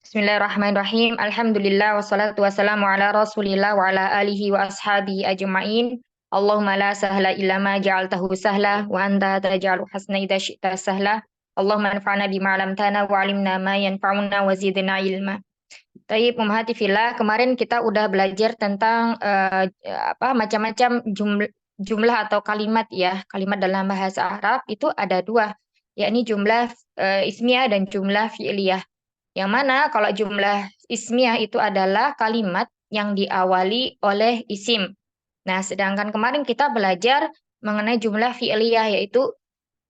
Bismillahirrahmanirrahim. Alhamdulillah wassalatu wassalamu ala Rasulillah wa ala alihi wa ashabihi ajma'in. Allahumma la sahla illa ma ja'altahu sahla wa anta taj'alu hasna idza syi'ta sahla. Allahumma anfa'na bima 'allamtana wa 'allimna ma yanfa'una wa zidna ilma. Taib Muhammad fillah, kemarin kita udah belajar tentang macam-macam jumlah atau kalimat ya. Kalimat dalam bahasa Arab itu ada dua, yakni jumlah ismiyah dan jumlah fi'liyah. Yang mana kalau jumlah ismiyah itu adalah kalimat yang diawali oleh isim. Nah, sedangkan kemarin kita belajar mengenai jumlah fi'liyah, yaitu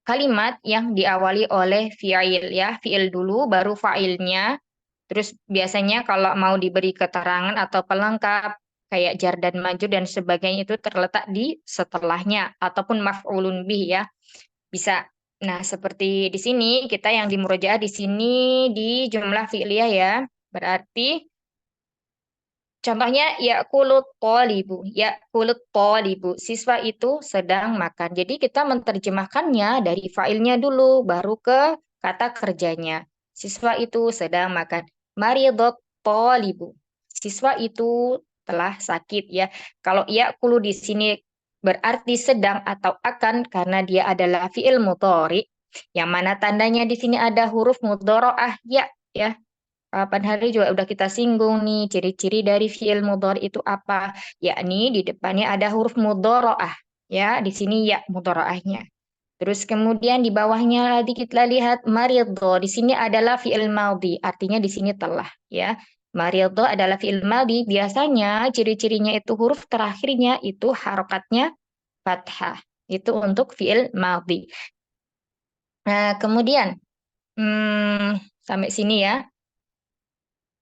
kalimat yang diawali oleh fi'il ya. Fi'il dulu baru fa'ilnya. Terus biasanya kalau mau diberi keterangan atau pelengkap kayak jar dan majrur dan sebagainya itu terletak di setelahnya ataupun maf'ulun bih ya. Bisa. Nah, seperti di sini kita yang di murojaah di sini di jumlah fi'liyah ya. Berarti contohnya ya kulut tolibu. Siswa itu sedang makan. Jadi kita menerjemahkannya dari fa'ilnya dulu baru ke kata kerjanya. Siswa itu sedang makan. Maridot tolibu. Siswa itu telah sakit ya. Kalau kulu di sini berarti sedang atau akan karena dia adalah fi'il mudhari yang mana tandanya di sini ada huruf mudharaah ya. Kapan hari juga udah kita singgung nih, ciri-ciri dari fi'il mudhari itu apa? Yakni di depannya ada huruf mudharaah. Ya, di sini ya mudharaahnya. Terus kemudian di bawahnya lagi kita lihat maridho. Di sini adalah fi'il madhi, artinya di sini telah ya. Maridho adalah fi'il madhi, biasanya ciri-cirinya itu huruf terakhirnya itu harokatnya fathah. Itu untuk fi'il madhi. Nah, kemudian sampai sini ya.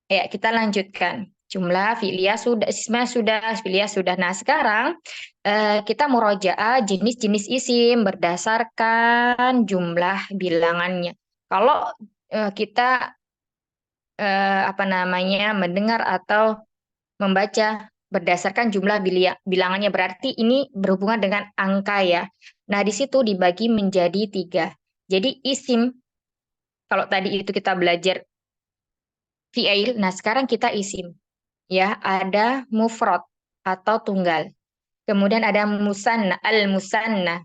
Ya, kita lanjutkan. Jumlah fi'liyah sudah, ismiyah sudah, fi'liyah sudah. Nah, sekarang kita murojaah jenis-jenis isim berdasarkan jumlah bilangannya. Kalau kita mendengar atau membaca berdasarkan jumlah bilangannya, berarti ini berhubungan dengan angka ya. Nah, di situ dibagi menjadi 3. Jadi isim, kalau tadi itu kita belajar fi'il, nah sekarang kita isim. Ya, ada mufrad atau tunggal. Kemudian ada musanna, al-musanna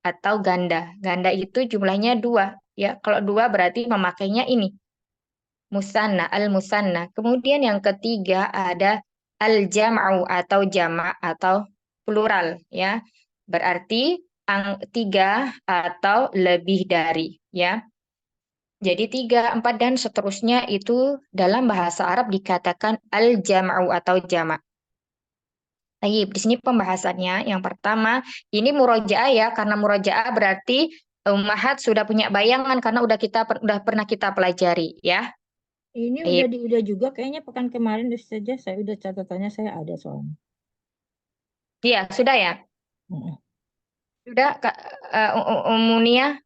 atau ganda. Ganda itu jumlahnya 2. Ya, kalau 2 berarti memakainya ini. Musanna, al-musanna. Kemudian yang ketiga ada al-jam'u atau jama' atau plural. Ya, berarti 3 atau lebih dari. Ya. Jadi 3, 4, dan seterusnya itu dalam bahasa Arab dikatakan al-jam'u atau jama'. Baik, di sini pembahasannya yang pertama, ini murojaah ya, karena murojaah berarti Ummahat sudah punya bayangan karena udah pernah kita pelajari ya. Ini Baik. udah juga kayaknya pekan kemarin saja saya udah catatannya saya ada soalnya. Iya, sudah ya. Mm-mm. Sudah Kak Munia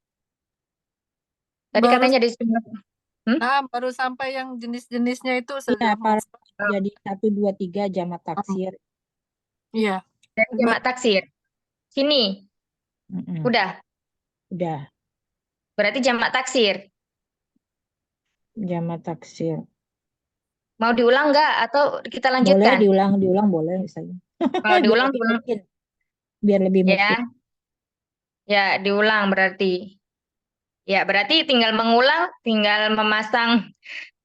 tadi Baru katanya di hmm? baru sampai yang jenis-jenisnya itu Iya, sudah para masuk. jadi 1, 2, 3 jamak taksir. Iya. Dari jamak taksir. Sini, Mm-mm. udah. Udah Berarti jamak taksir. jamak taksir. Mau diulang nggak atau kita Boleh lanjutkan? diulang boleh misalnya. Kalau Biar diulang, lebih diulang. mungkin, biar lebih mungkin. Ya, ya diulang berarti. Ya, berarti tinggal mengulang, tinggal memasang,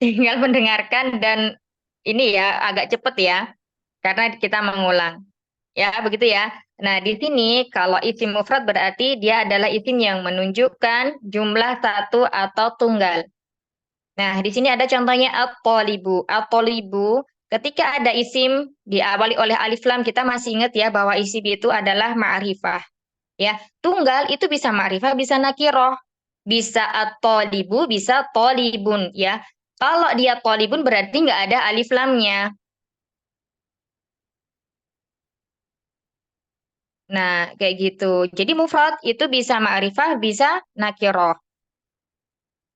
tinggal mendengarkan dan ini ya agak cepet ya, karena kita mengulang. Ya, begitu ya. Nah, di sini kalau isim mufrad berarti dia adalah isim yang menunjukkan jumlah satu atau tunggal. Nah, di sini ada contohnya at-tolibu. At-tolibu, ketika ada isim diawali oleh alif lam, kita masih ingat ya bahwa isim itu adalah ma'rifah. Ya, tunggal itu bisa ma'rifah, bisa nakiroh. Bisa at-tolibu, bisa tolibun ya. Kalau dia tolibun berarti nggak ada alif lamnya. Nah, kayak gitu. Jadi mufrad itu bisa ma'rifah, bisa nakiroh.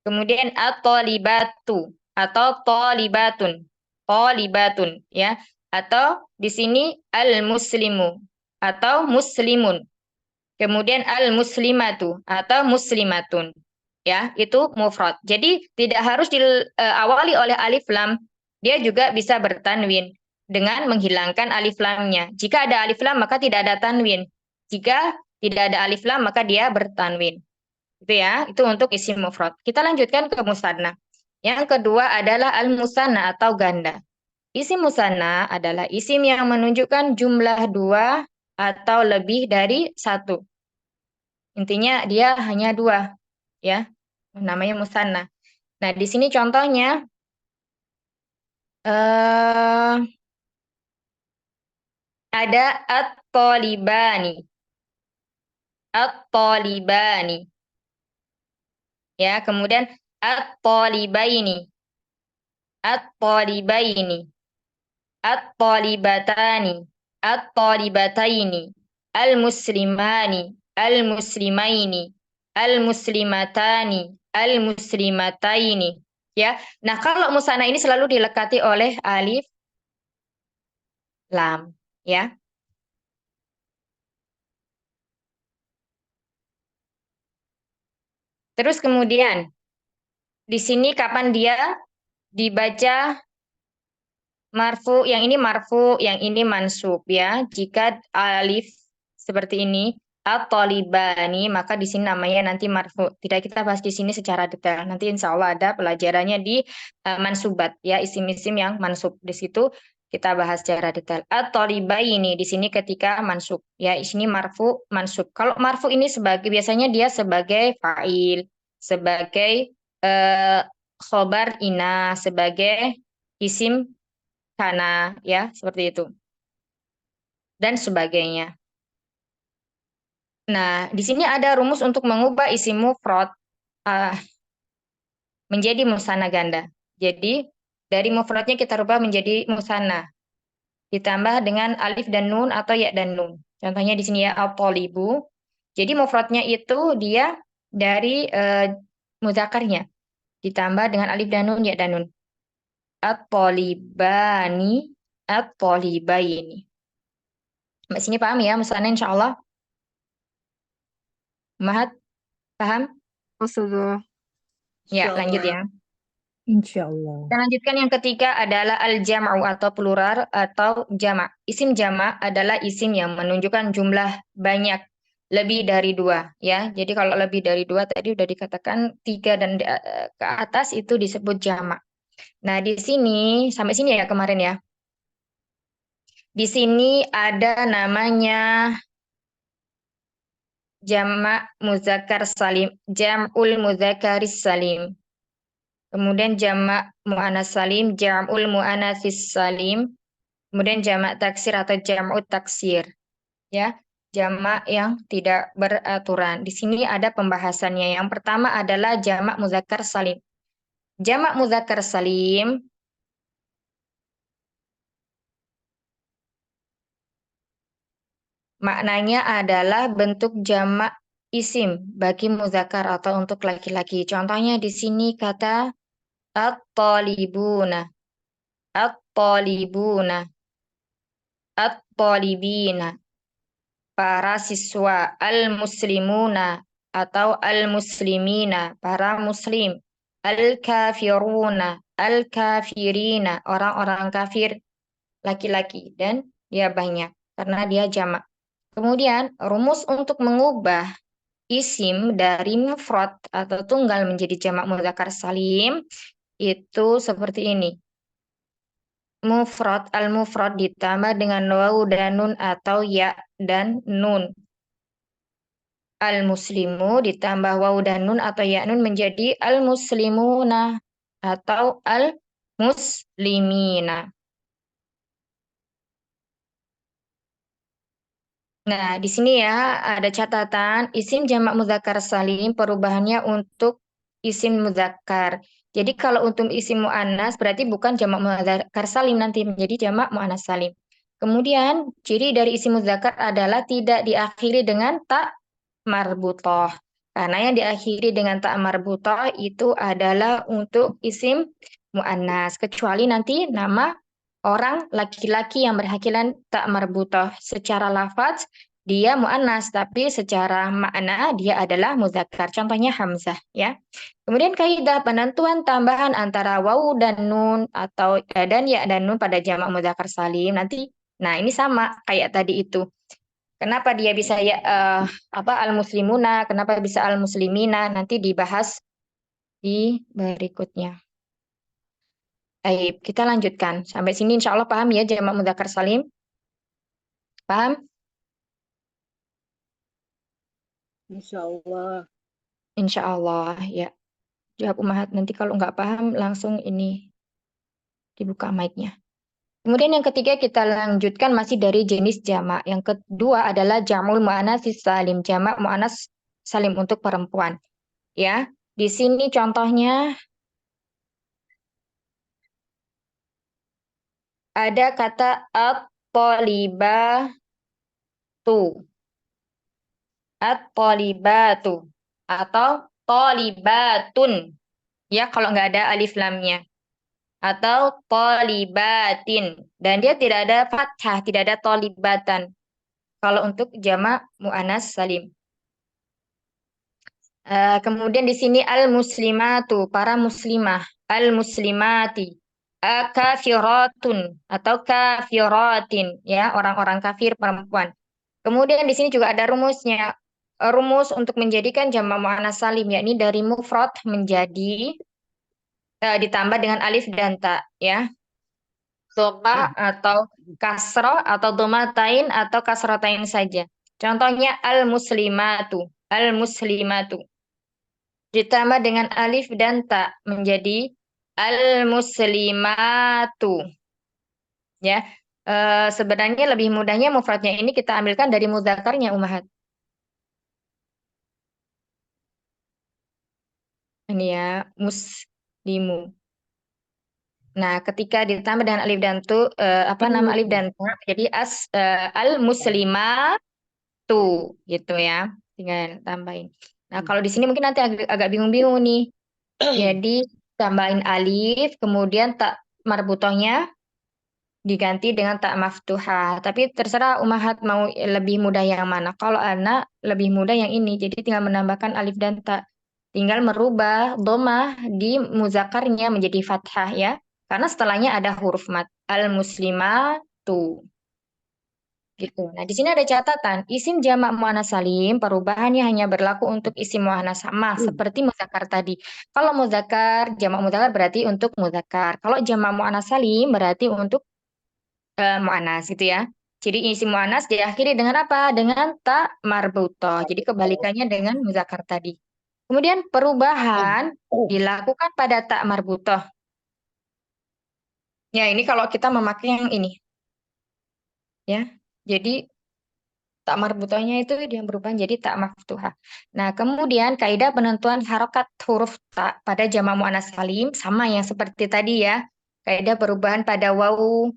Kemudian at-tolibatu atau tolibatun. Tolibatun ya. Atau di sini al-muslimu atau muslimun. Kemudian al-muslimatu atau muslimatun. ya, itu mufrad. Jadi tidak harus diawali oleh alif lam, dia juga bisa bertanwin dengan menghilangkan alif lamnya. Jika ada alif lam maka tidak ada tanwin. Jika tidak ada alif lam maka dia bertanwin. Itu ya, itu untuk isim mufrad. Kita lanjutkan ke musanna. Yang kedua adalah al-musanna atau ganda. Isim musanna adalah isim yang menunjukkan jumlah dua atau lebih dari satu. Intinya dia hanya dua, ya, namanya musanna. Nah, di sini contohnya ada at-tolibani, at-tolibani, ya, kemudian at-tolibaini, at-tolibaini, at-tolibatani, at-tolibataini, al-muslimani, al-muslimaini, al-muslimatani, al-muslimataini. Ya, nah kalau musanna ini selalu dilekati oleh alif lam, ya. Terus kemudian di sini kapan dia dibaca marfu, yang ini marfu, yang ini mansub ya. Jika alif seperti ini at-tolibani, maka di sini namanya nanti marfu. Tidak kita bahas di sini secara detail. Nanti insya Allah ada pelajarannya di mansubat ya, isim-isim yang mansub. Di situ kita bahas secara detail. At-tolibaini di sini ketika mansub ya, di sini marfu mansub. Kalau marfu ini sebagai biasanya dia sebagai fa'il, sebagai khobar ina, sebagai isim kana ya, seperti itu dan sebagainya. Nah, di sini ada rumus untuk mengubah isim mufrad menjadi musanna ganda. Jadi dari mufradnya kita rubah menjadi musanna, ditambah dengan alif dan nun atau ya dan nun. Contohnya di sini ya al-tolibu. Jadi mufradnya itu dia dari muzakarnya ditambah dengan alif dan nun ya dan nun. At-tolibani, at-tolibaini. Mbak sini paham ya musanna insya Allah? Mahat, paham? Sudah. Ya, lanjut ya. Insya Allah. Kita lanjutkan yang ketiga adalah al-jam'u atau plural atau jamak. Isim jamak adalah isim yang menunjukkan jumlah banyak, lebih dari dua. Ya, jadi kalau lebih dari dua tadi udah dikatakan tiga dan ke atas itu disebut jamak. Nah, di sini sampai sini ya kemarin ya. Di sini ada namanya jamak muzakkar salim, jam'ul mudzakkaris salim. Kemudian jamak mu'anats salim, jam'ul mu'anatsis salim. Kemudian jamak taksir atau jam'ut taksir. Ya, jamak yang tidak beraturan. Di sini ada pembahasannya. Yang pertama adalah jamak muzakkar salim. Jamak muzakkar salim maknanya adalah bentuk jamak isim bagi muzakkar atau untuk laki-laki. Contohnya di sini kata at-talibuna, at-talibuna, at-talibina, para siswa, al-muslimuna atau al-muslimina, para muslim, al-kafiruna, al-kafirina, orang-orang kafir laki-laki, dan dia banyak karena dia jamak. Kemudian rumus untuk mengubah isim dari mufrad atau tunggal menjadi jamak mudzakkar salim itu seperti ini. Mufrad, al-mufrad ditambah dengan wawu dan nun atau ya dan nun. Al-muslimu ditambah wawu dan nun atau ya nun menjadi al-muslimuna atau al-muslimina. Nah, di sini ya ada catatan isim jamak mudzakkar salim perubahannya untuk isim mudzakkar. Jadi kalau untuk isim muannas berarti bukan jamak mudzakkar salim, nanti menjadi jamak muannas salim. Kemudian ciri dari isim mudzakkar adalah tidak diakhiri dengan ta marbuthoh. Karena yang diakhiri dengan ta marbuthoh itu adalah untuk isim muannas, kecuali nanti nama orang laki-laki yang berhakilatan ta marbuthoh secara lafaz dia mu'annas, tapi secara makna dia adalah muzakkar. Contohnya Hamzah, ya. Kemudian kaidah penentuan tambahan antara wawu dan nun atau dan ya dan nun pada jamak muzakkar salim nanti. Nah, ini sama kayak tadi itu. Kenapa dia bisa ya al-muslimuna, kenapa bisa al-muslimina nanti dibahas di berikutnya. Baik, kita lanjutkan. Sampai sini insya Allah paham ya jamak muzakkar salim? Paham? Insya Allah. Insya Allah ya. Jawab Umahat. Nanti kalau nggak paham langsung ini dibuka mic-nya. Kemudian yang ketiga kita lanjutkan masih dari jenis jamak. Yang kedua adalah jamul mu'anats salim, jamak mu'anats salim untuk perempuan. Ya, di sini contohnya ada kata at-thalibatu, at-thalibatu atau thalibatun. Ya, kalau nggak ada alif lamnya. Atau thalibatin. Dan dia tidak ada fathah, tidak ada thalibatan. Kalau untuk jamak mu'anats salim. Kemudian di sini al-muslimatu, para muslimah, al-muslimati, kafiratun atau kafiratin, ya orang-orang kafir perempuan. Kemudian di sini juga ada rumusnya, rumus untuk menjadikan jamak muannats salim, yakni dari mufrad menjadi ditambah dengan alif dan ta, ya, dhammah atau kasroh atau dhammatain atau kasrotain saja. Contohnya al-muslimatu, al-muslimatu. Ditambah dengan alif dan ta menjadi al-muslimatu. Ya, sebenarnya lebih mudahnya mufradnya ini kita ambilkan dari mudzakarnya Ummahat. Ini ya, muslimu. Nah, ketika ditambah dengan alif dan tu, nama alif dan ta, jadi al-muslimatu gitu ya. Tinggal tambahin. Nah, kalau di sini mungkin nanti agak bingung-bingung nih. Jadi tambahin alif, kemudian tak marbutohnya diganti dengan tak maftuhah. Tapi terserah Ummahat mau lebih mudah yang mana. Kalau anak lebih mudah yang ini. Jadi tinggal menambahkan alif dan tak. Tinggal merubah domah di muzakarnya menjadi fathah ya. Karena setelahnya ada huruf mat. Al-muslimatu. Gitu. Nah, di sini ada catatan. Isim jamak muannats salim perubahannya hanya berlaku untuk isim muannats sama seperti muzakkar tadi. Kalau muzakkar, jamak muzakkar berarti untuk muzakkar. Kalau jamak muannats salim berarti untuk mu'anas gitu ya. Jadi isim mu'anas diakhiri dengan apa? Dengan ta marbutoh. Jadi kebalikannya dengan muzakkar tadi. Kemudian perubahan dilakukan pada ta marbutoh. Ya, ini kalau kita memakai yang ini. Ya. Jadi tak marbutohnya itu dia berubah jadi tak maftuhah. Nah, kemudian kaidah penentuan harokat huruf ta pada jamak mu'anas salim sama yang seperti tadi ya. Kaidah perubahan pada wawu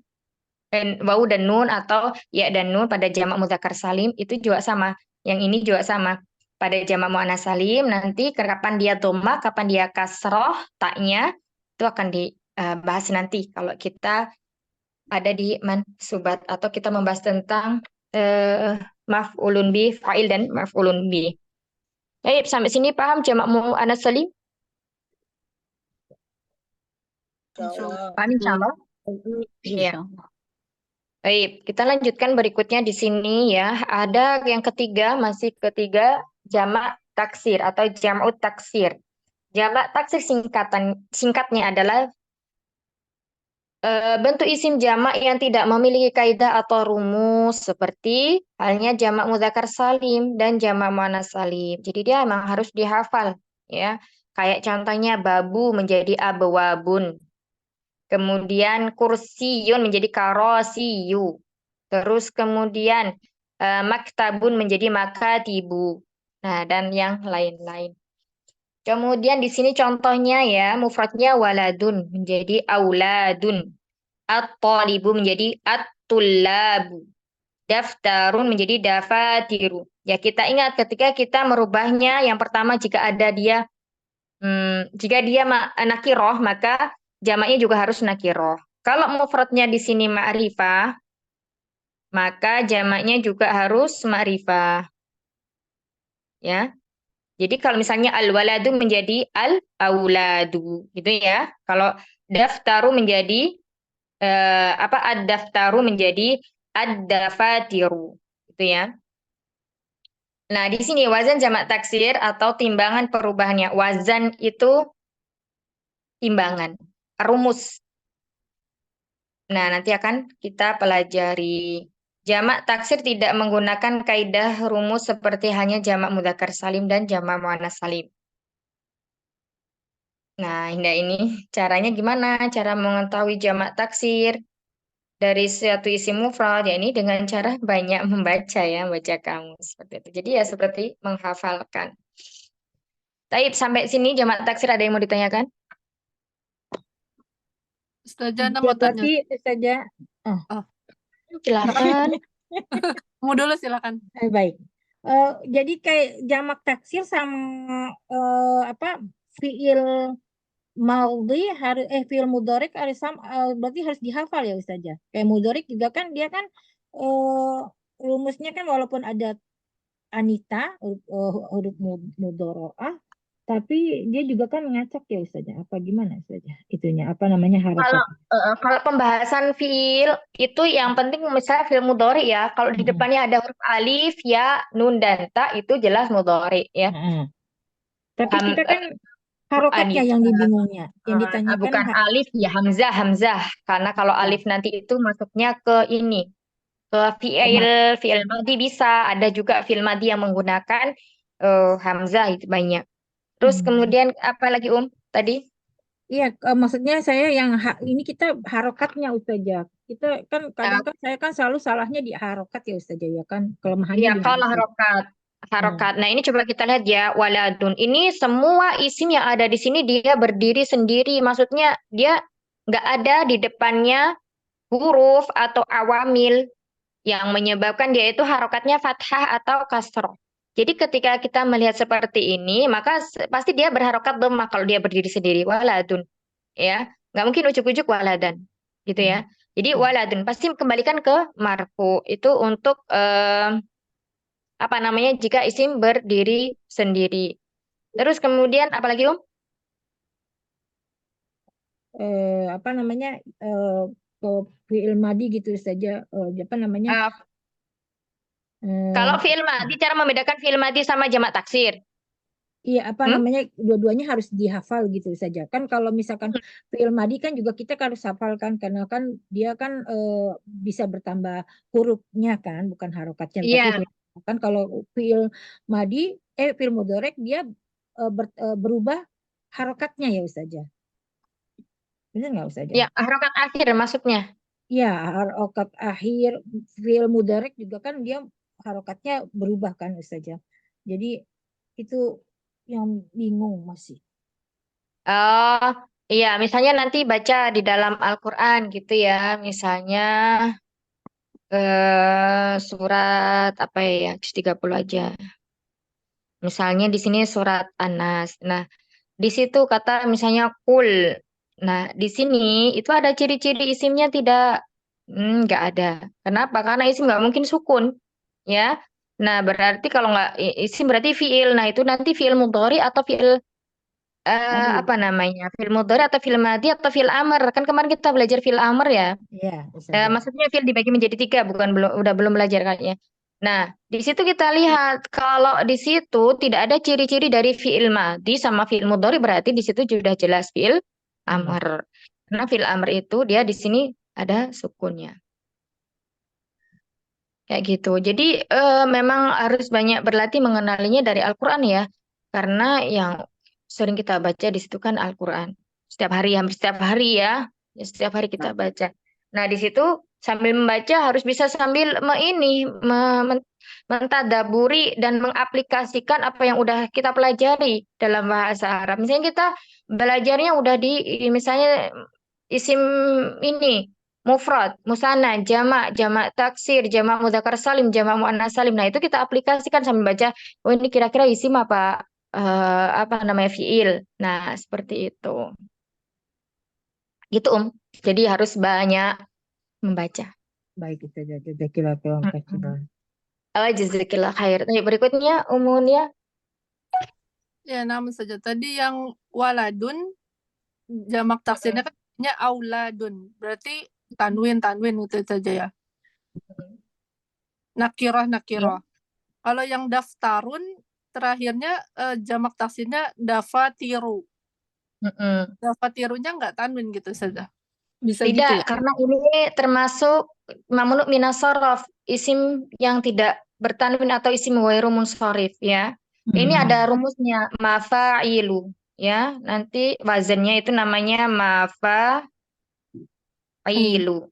wawu dan nun atau ya dan nun pada jamak muzakkar salim itu juga sama. Yang ini juga sama. Pada jamak muannats salim nanti kapan dia dhammah, kapan dia kasroh taknya itu akan dibahas nanti kalau kita ada di mansubat atau kita membahas tentang maf'ulun bi, fa'il dan maf'ulun bi. Baik, sampai sini paham jamak muannats salim? Insya Allah. Paham insyaallah? Insya Ya. Baik, kita lanjutkan berikutnya di sini ya. Ada yang ketiga, masih ketiga jamak taksir atau jam'ut taksir. Jamak taksir singkatnya adalah bentuk isim jamak yang tidak memiliki kaidah atau rumus seperti halnya jamak mudzakkar salim dan jamak muannats salim. Jadi dia memang harus dihafal ya. Kayak contohnya babu menjadi abwabun. Kemudian kursiyun menjadi karosiyu. Terus kemudian maktabun menjadi makatibu. Nah, dan yang lain-lain. Kemudian di sini contohnya ya, mufradnya waladun menjadi auladun. At-talibu menjadi at-tullabu. Daftarun menjadi dafatiru. Ya, kita ingat ketika kita merubahnya yang pertama jika dia nakiroh maka jamaknya juga harus nakiroh. Kalau mufradnya di sini ma'rifah, maka jamaknya juga harus ma'rifah. Ya. Jadi kalau misalnya al-waladu menjadi al-auladu gitu ya. Kalau daftaru menjadi ad-daftaru menjadi ad-dafatiru gitu ya. Nah, di sini wazan jamak taksir atau timbangan perubahannya. Wazan itu timbangan, rumus. Nah, nanti akan kita pelajari. Jamak taksir tidak menggunakan kaidah rumus seperti hanya jamak mudzakkar salim dan jamak muannas salim. Nah, ini caranya gimana? Cara mengetahui jamak taksir dari suatu isim mufrad, ya ini dengan cara banyak membaca ya, membaca kamus seperti itu. Jadi ya seperti menghafalkan. Taib, sampai sini jamak taksir ada yang mau ditanyakan? Ustazah Ana Ya, mau tanya. berarti saja. Oh, Oh, Silakan. kamu dulu silakan. baik. Jadi kayak jamak taksir sama apa fiil maudhi harus fiil mudhorik harus berarti harus dihafal ya Ustazah. Kayak mudhorik juga kan dia kan rumusnya kan walaupun ada Anita huruf mudhoroah tapi dia juga kan ngacak ya Ustazah. Apa gimana Ustazah? Itunya apa namanya Kalau harokat? kalau pembahasan fiil itu yang penting misalnya fiil mudhari ya. Kalau di Mm-mm. depannya ada huruf alif, ya, nun dan ta itu jelas mudhari ya. Mm-mm. Tapi Ham, kita kan huruf harokatnya alif. yang dibingungnya. Yang ditanyakan Bukan alif ya hamzah hamzah. Karena kalau ya, alif nanti itu masuknya ke ini, ke kema- fiil madi bisa. Ada juga fiil madi yang menggunakan hamzah itu banyak. Terus Hmm. kemudian apa lagi tadi? Iya, maksudnya saya yang ini kita harokatnya Ustazah. Kita kan kadang Eh, kan saya kan selalu salahnya di harokat ya Ustazah ya kan kelemahannya Iya, di kalau harokat. harokat. Hmm. Harokat. Nah, ini coba kita lihat ya, waladun. Ini semua isim yang ada di sini dia berdiri sendiri. Maksudnya dia nggak ada di depannya huruf atau awamil yang menyebabkan dia itu harokatnya fathah atau kasroh. Jadi ketika kita melihat seperti ini, maka pasti dia berharokat dhammah kalau dia berdiri sendiri. Waladun. Ya, nggak mungkin ujuk-ujuk waladan. Gitu ya. Hmm. Jadi Hmm. waladun. Pasti kembalikan ke marfu. Itu untuk apa namanya jika isim berdiri sendiri. Terus kemudian apalagi Apa namanya ke fiil madi gitu saja apa namanya Eh, kalau eh, fi'il madi cara membedakan fi'il madi sama jamak taksir. iya apa Hmm? namanya dua-duanya harus dihafal gitu saja kan kalau misalkan fiil madi kan juga kita kan harus hafal kan karena kan dia kan bisa bertambah hurufnya kan bukan harokatnya tapi Iya, kan kalau fiil madi fiil mudorek dia berubah harokatnya ya saja benar nggak saja ya harokat akhir maksudnya. ya harokat akhir fiil mudorek juga kan dia harokatnya berubah kan saja jadi itu yang bingung masih. Oh, iya, misalnya nanti baca di dalam Al-Qur'an gitu ya. Misalnya surat apa ya? Juz 30 aja. Misalnya di sini surat An-Nas. Nah, di situ kata misalnya kul. Nah, di sini itu ada ciri-ciri isimnya tidak, nggak ada. Kenapa? Karena isim nggak mungkin sukun, ya. Nah, berarti kalau nggak isim berarti fiil. Nah, itu nanti fiil mudhari atau fiil Madi. apa namanya? Fiil mudhari atau fiil madi atau fiil amr. Kan kemarin kita belajar fiil amr ya. Ya, saja. Maksudnya fiil dibagi menjadi tiga, bukan belum belajar kayaknya. Nah, di situ kita lihat kalau di situ tidak ada ciri-ciri dari fiil madi sama fiil mudhari berarti di situ sudah jelas fiil Hmm. amr. Karena fiil amr itu dia di sini ada sukunnya. Kayak gitu. Jadi memang harus banyak berlatih mengenalinya dari Al-Qur'an ya. Karena yang sering kita baca di situ kan Al-Qur'an. Setiap hari, hampir setiap hari ya. Ya, setiap hari kita baca. Nah, di situ sambil membaca harus bisa sambil mentadaburi dan mengaplikasikan apa yang udah kita pelajari dalam bahasa Arab. Misalnya kita belajarnya udah di misalnya isim ini mufrad, musanna, jamak, jamak taksir, jamak mudzakkar salim, jamak muannas salim. Nah, itu kita aplikasikan sambil baca, oh ini kira-kira isim apa namanya fiil. Nah, seperti itu. Gitu, Jadi harus banyak membaca. Baik Ustazah, jazakallahu khairan katsiran. Jazakillah khair. Baik, berikutnya Umun ya. Ya, nama saja. Tadi yang waladun, jamak taksirnya kan namanya auladun. Berarti tanwin itu saja ya. Nakirah, Ya. nakirah. Kalau yang daftarun, terakhirnya jamak taksirnya dafatiru. Mm-mm. Dafatirunya nggak tanwin gitu saja. Bisa gitu Tidak, ya? karena ini termasuk mamnu minas sorof, isim yang tidak bertanwin atau isim ghairu munsharif ya. Ini ada rumusnya mafailu ya. Nanti wazannya itu namanya Hmm. mafailu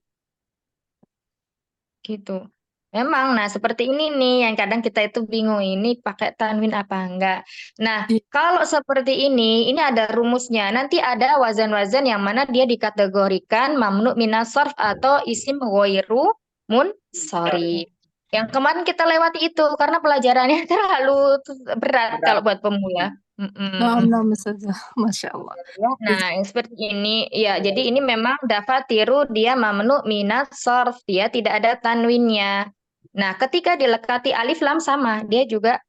gitu. Memang, nah seperti ini nih yang kadang kita itu bingung ini pakai tanwin apa enggak. Nah, Iya. kalau seperti ini ada rumusnya. Nanti ada wazan-wazan yang mana dia dikategorikan mamnu minas sarf atau isim ghairu munsharif. Yang kemarin kita lewati itu karena pelajarannya terlalu berat kalau buat pemula. Nama saja. Masya Allah. Nah, yang seperti ini, ya, jadi ini memang dafatiru dia mamnu minas sarf, dia tidak ada tanwinnya. Nah, ketika dilekati alif lam sama, dia juga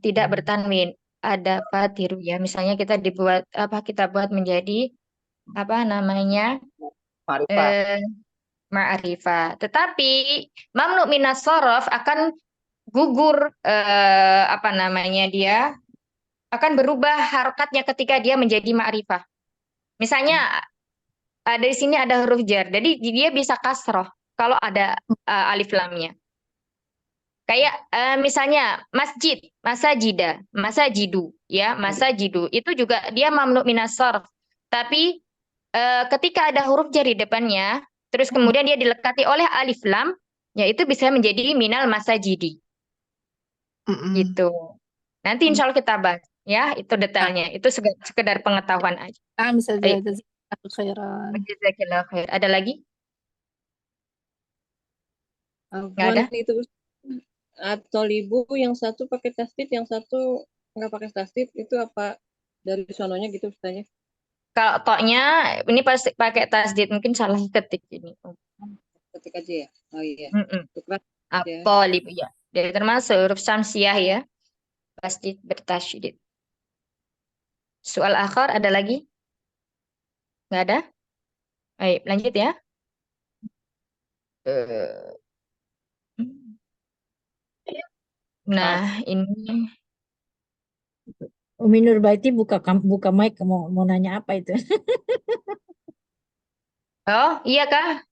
tidak bertanwin. Ada fatiru ya, misalnya kita kita buat menjadi apa namanya Ma'rifah. ma'rifah. Tetapi mamnu minas sarf akan gugur apa namanya dia akan berubah harokatnya ketika dia menjadi ma'rifah. Misalnya di sini ada huruf jar, jadi dia bisa kasroh kalau ada alif lamnya. Kayak misalnya masjid, masajida, masajidu, ya masajidu itu juga dia mamnu minas sarf. Tapi ketika ada huruf jar di depannya, terus kemudian dia dilekati oleh alif lam, ya itu bisa menjadi minal masajidi, gitu. Nanti insya Allah kita bahas, ya itu detailnya. Itu sekedar pengetahuan aja. Nama saja. Baik, Jazakallahu khairan. Jazakallah khair. Ada lagi? Nggak Afwan ada? itu atau libu yang satu pakai tasdid, yang satu nggak pakai tasdid, itu apa dari sononya gitu Ustaznya? Kalau toknya ini pasti pakai tasdid, mungkin salah ketik ini. Ketik aja ya. Oh iya. Mm-mm. Tukar ya. Atolib ya. Jadi termasuk huruf samsiah ya. Pasti bertasydid. Soal akhir ada lagi? Nggak ada? Baik, lanjut ya. Eh, Nah, ini. Umi Nurbaiti buka mic mau nanya apa itu? Oh, iya kah?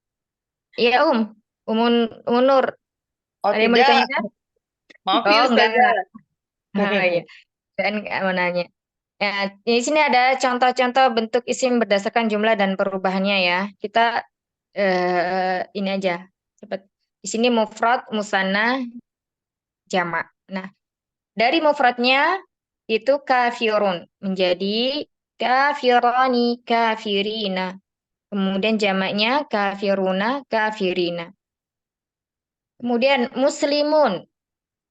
Iya, Umun Nur. Oh Ada yang mau tidak, ditanyakan? maaf ya Oh, enggak. Ustazah. Oh, iya. Dan nggak mau nanya. Ya, di sini ada contoh-contoh bentuk isim berdasarkan jumlah dan perubahannya ya. Kita ini aja. Cepat. Di sini mufrad, musanna, jamak. Nah, dari mufradnya itu kafirun menjadi kafirani, kafirina. Kemudian jamaknya kafiruna, kafirina. Kemudian muslimun,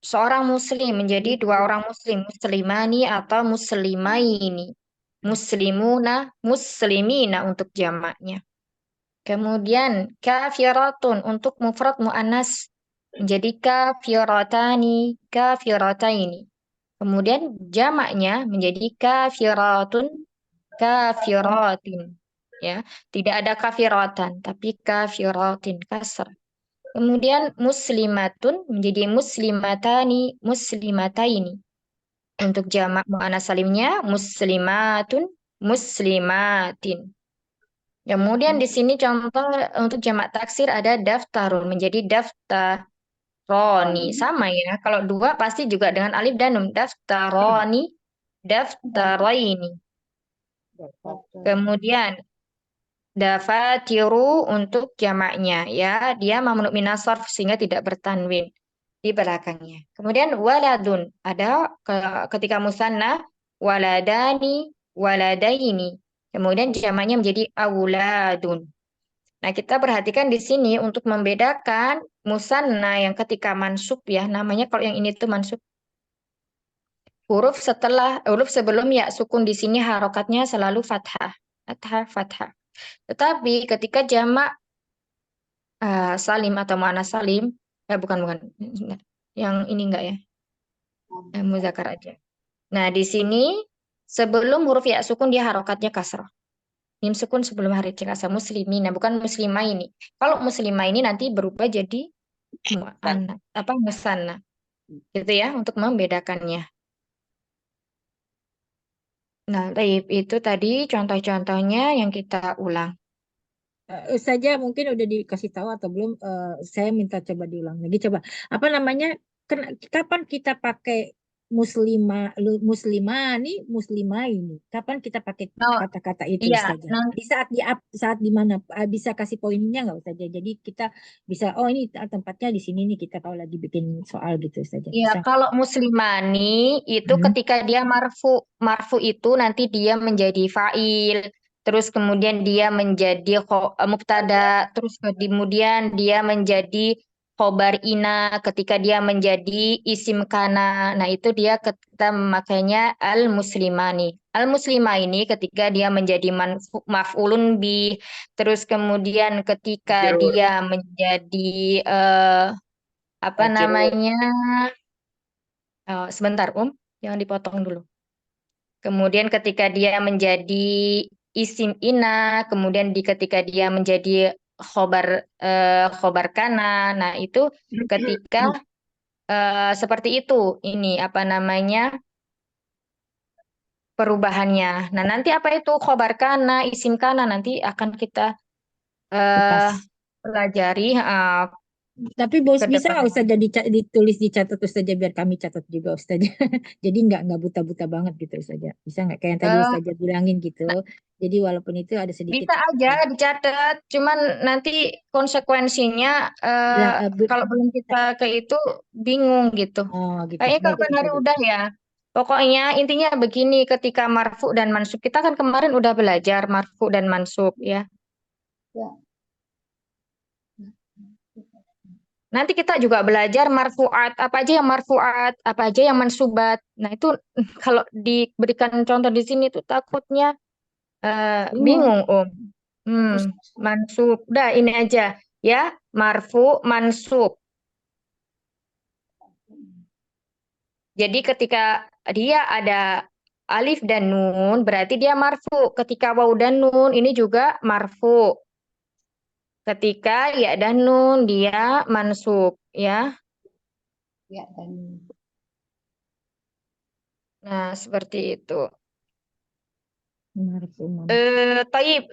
seorang muslim menjadi dua orang muslim, muslimani atau muslimaini. Muslimuna, muslimina untuk jamaknya. Kemudian kafiratun untuk mufrad muannas menjadi kafiratani, kafirataini. Kemudian jamaknya menjadi kafiratun, kafiratin. Ya, tidak ada kafiratan tapi kafiratin kasr. Kemudian muslimatun menjadi muslimatani, muslimataini. Untuk jamak muannas salimnya muslimatun, muslimatin. Kemudian di sini contoh untuk jamak taksir ada daftarun menjadi daftaroni. Sama ya. Kalau dua pasti juga dengan alif dan nun. Daftaroni, daftaroini. Kemudian dafatiru untuk jamaknya ya. Dia mamnu minas sarf sehingga tidak bertanwin di belakangnya. Kemudian waladun ada ketika musanna waladani, waladaini. Kemudian jamaknya menjadi auladun. Nah, kita perhatikan di sini untuk membedakan musanna yang ketika mansub ya, namanya kalau yang ini tuh mansub. Huruf sebelum ya sukun di sini harokatnya selalu fathah. Fathah, fathah. Tetapi ketika jamak salim atau muannas salim. Bukan. Sebentar. Yang ini enggak ya? Muzakkar aja. Nah, di sini sebelum huruf ya sukun dia harokatnya kasrah. Mim sukun sebelum hari kasrah muslimina, bukan muslimah ini. Kalau muslimah ini nanti berubah jadi musanna. Gitu ya, untuk membedakannya. Nah, taib itu tadi contoh-contohnya yang kita ulang. Saja mungkin udah dikasih tahu atau belum, saya minta coba diulang lagi. Coba apa namanya, kapan kita pakai muslimah nih, muslimah ini kapan kita pakai Oh, kata-kata itu iya, saja di saat di mana, bisa kasih poinnya nggak saja, jadi kita bisa, oh ini tempatnya di sini nih, kita kalau lagi bikin soal gitu saja iya, bisa. kalau muslimani itu Hmm. ketika dia marfu, marfu itu nanti dia menjadi fa'il, terus kemudian dia menjadi mubtada, terus kemudian dia menjadi khobar ina, ketika dia menjadi isim kana. Nah, itu dia kita memakainya al-muslimani. Al-muslimah ini ketika dia menjadi maf'ulun bi, terus kemudian ketika dia menjadi apa namanya? Sebentar, jangan dipotong dulu. Kemudian ketika dia menjadi isim ina, kemudian ketika dia menjadi khobar kana, nah itu ketika seperti itu, ini apa namanya perubahannya. Nah, nanti apa itu khobar kana, isim kana, nanti akan kita Lepas. pelajari Tapi bos ke bisa nggak depan. usah jadi ditulis dicatat saja biar kami catat juga Ustaz. Jadi nggak buta-buta banget gitu saja. Bisa nggak kayak yang tadi Eh, Ustaz bilangin gitu. Jadi walaupun itu ada sedikit Bisa aja dicatat, cuman nanti konsekuensinya kalau belum kita ke itu bingung gitu. oh gitu. Kayaknya Baik kapan hari Ustaz. udah ya. Pokoknya intinya begini, ketika marfu dan mansub. Kita kan kemarin udah belajar marfu dan mansub ya. Nanti kita juga belajar marfuat, apa aja yang marfuat, apa aja yang mansubat. Nah itu kalau diberikan contoh di sini tuh takutnya bingung, Om. Mansub. Udah ini aja ya, marfu, mansub. Jadi ketika dia ada alif dan nun, berarti dia marfu. Ketika waw dan nun, ini juga marfu. Ketika ya dan nun, dia mansub, ya. Ya dan Nah, seperti itu. marfu'un. Taib,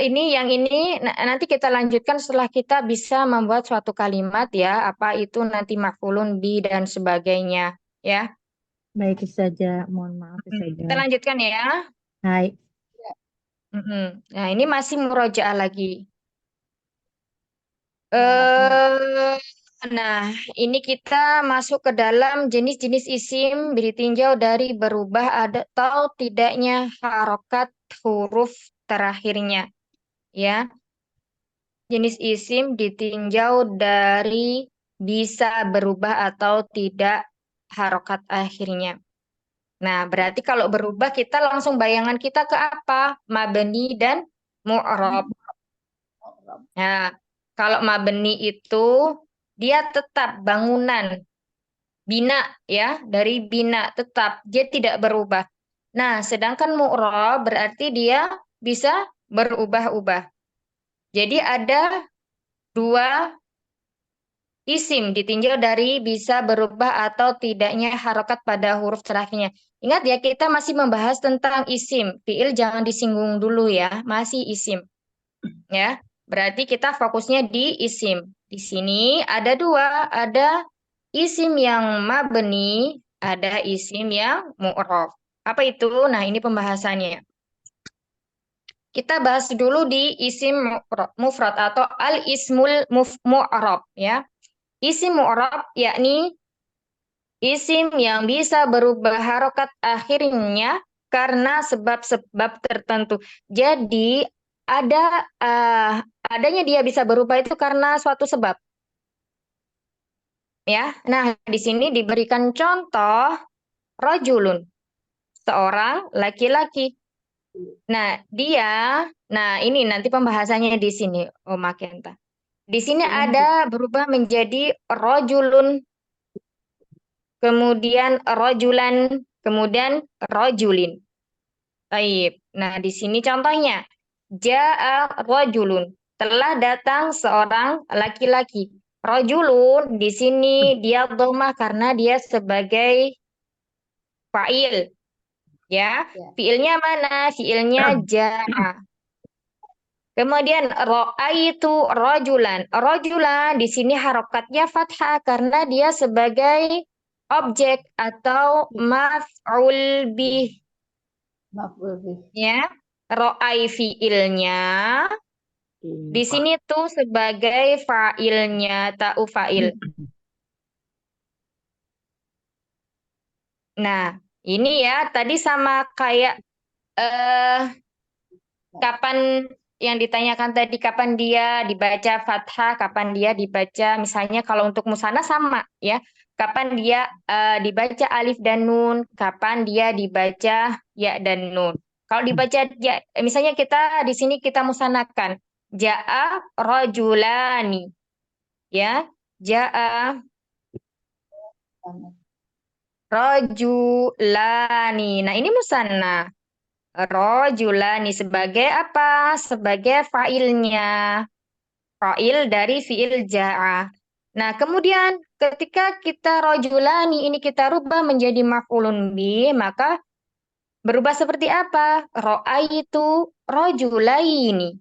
ini yang ini nanti kita lanjutkan setelah kita bisa membuat suatu kalimat ya, apa itu nanti maf'ulun bi dan sebagainya, ya. Baik saja. Mohon maaf Kita saja. lanjutkan ya. Hai. Nah, ini masih murojaah lagi. Eh, nah, ini kita masuk ke dalam jenis-jenis isim ditinjau dari berubah atau tidaknya harokat huruf terakhirnya, ya. Jenis isim ditinjau dari bisa berubah atau tidak harokat akhirnya. Nah, berarti kalau berubah kita langsung bayangan kita ke apa? Mabni dan mu'rab. Nah, kalau mabni itu dia tetap bangunan, bina ya, dari bina tetap, dia tidak berubah. Nah, sedangkan mu'rab berarti dia bisa berubah-ubah. Jadi ada dua isim ditinjau dari bisa berubah atau tidaknya harokat pada huruf terakhirnya. Ingat ya, kita masih membahas tentang isim. Fiil jangan disinggung dulu ya, masih isim. Ya, berarti kita fokusnya di isim. Di sini ada dua, ada isim yang mabni, ada isim yang mu'rab. Apa itu? Nah, ini pembahasannya. Kita bahas dulu di isim mufrad atau al-ismul mu'rab ya. Isim mu'rab yakni isim yang bisa berubah harokat akhirnya karena sebab-sebab tertentu. Jadi adanya dia bisa berubah itu karena suatu sebab. Ya, nah di sini diberikan contoh rojulun, seorang laki-laki. Nah ini nanti pembahasannya di sini, Om Makenta. Di sini ada berubah menjadi rojulun, kemudian rojulan, kemudian rojulin. Baik. Nah, di sini contohnya. Ja'a rojulun. Telah datang seorang laki-laki. Rojulun di sini dia dhammah karena dia sebagai fa'il. Ya. Fiilnya mana? Fiilnya ja'a. Kemudian ro'aitu rojulan. Rojulan di sini harokatnya fathah karena dia sebagai objek atau maf'ul bih. Maf'ul bih. Ya. Ro'ai fiilnya di sini tuh sebagai fa'ilnya, ta'u fa'il. Nah, ini ya tadi sama kayak kapan yang ditanyakan tadi, kapan dia dibaca fathah, kapan dia dibaca, misalnya kalau untuk musana sama ya, kapan dia dibaca alif dan nun, kapan dia dibaca ya dan nun. Kalau dibaca ya, misalnya kita di sini kita musanakan ja'a rajulani, ya, ja'a rajulani. Nah, ini musanna. Rojulani sebagai apa? Sebagai fa'ilnya. Fa'il dari fi'il ja'a. Nah, kemudian ketika kita rojulani ini kita rubah menjadi maf'ulun bi, maka berubah seperti apa? Ro'aitu rojulaini.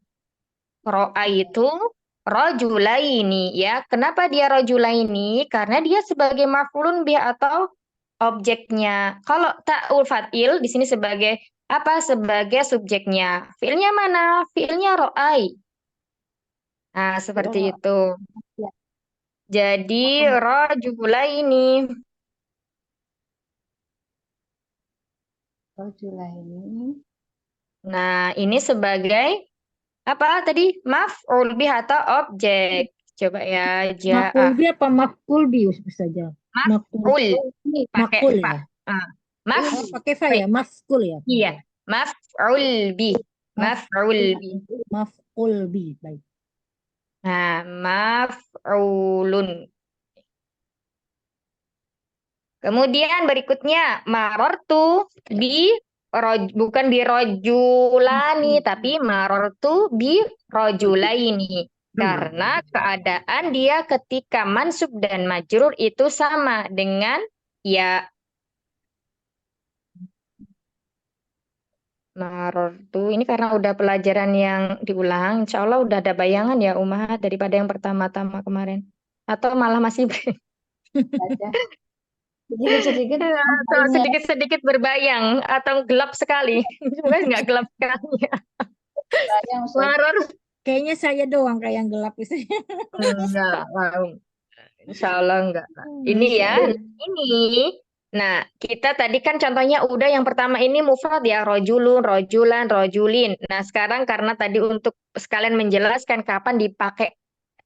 Ro'aitu rojulaini, ya. Kenapa dia rojulaini? Karena dia sebagai maf'ulun bi atau objeknya. Kalau ta'ul fa'il di sini sebagai apa? Sebagai subjeknya. Fiilnya mana? Fiilnya ro'ai. Nah, seperti itu. Ya. Jadi rojulaini. Rojulaini. Nah, ini sebagai apa tadi? Maf'ul bih atau objek. Coba ya, Maf'ul ja'a. bih apa maf'ul bih saja? Maf'ul. Pakai Maf'ul fa. ya. Maf. Pakai fa ya, maf'ul ya. Iya, maf'ul bih. Maf'ul bih. Maf'ul bih. Baik. Nah, maf'ulun. Kemudian berikutnya marortu bukan bi rojulani tapi marortu bi rojulaini. Karena keadaan dia ketika mansub dan majrur itu sama dengan ya. Marortu ini karena udah pelajaran yang diulang, insya Allah udah ada bayangan ya Umah daripada yang pertama-tama kemarin. Atau malah masih Sedikit-sedikit atau sedikit-sedikit berbayang atau gelap sekali. Sebenarnya nggak gelap sekali. yang Maror Kayaknya saya doang kayak yang gelap itu. enggak, insya Allah enggak. Ini ya, ini. Nah, kita tadi kan contohnya udah yang pertama ini mufrad ya, rojulun, rojulan, rojulin. Nah, sekarang karena tadi untuk sekalian menjelaskan kapan dipakai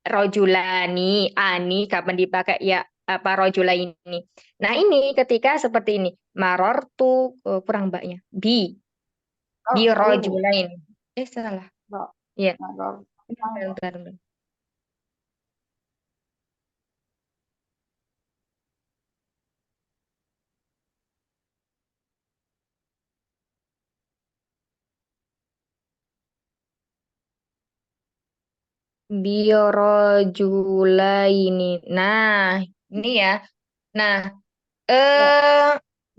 rojulani, ani, kapan dipakai ya apa rojula ini. Nah, ini ketika seperti ini. Marortu, kurang mbaknya. Bi rojula ini. Salah. Iya. Bentar. Biorojulaini. Nah, ini ya. Nah,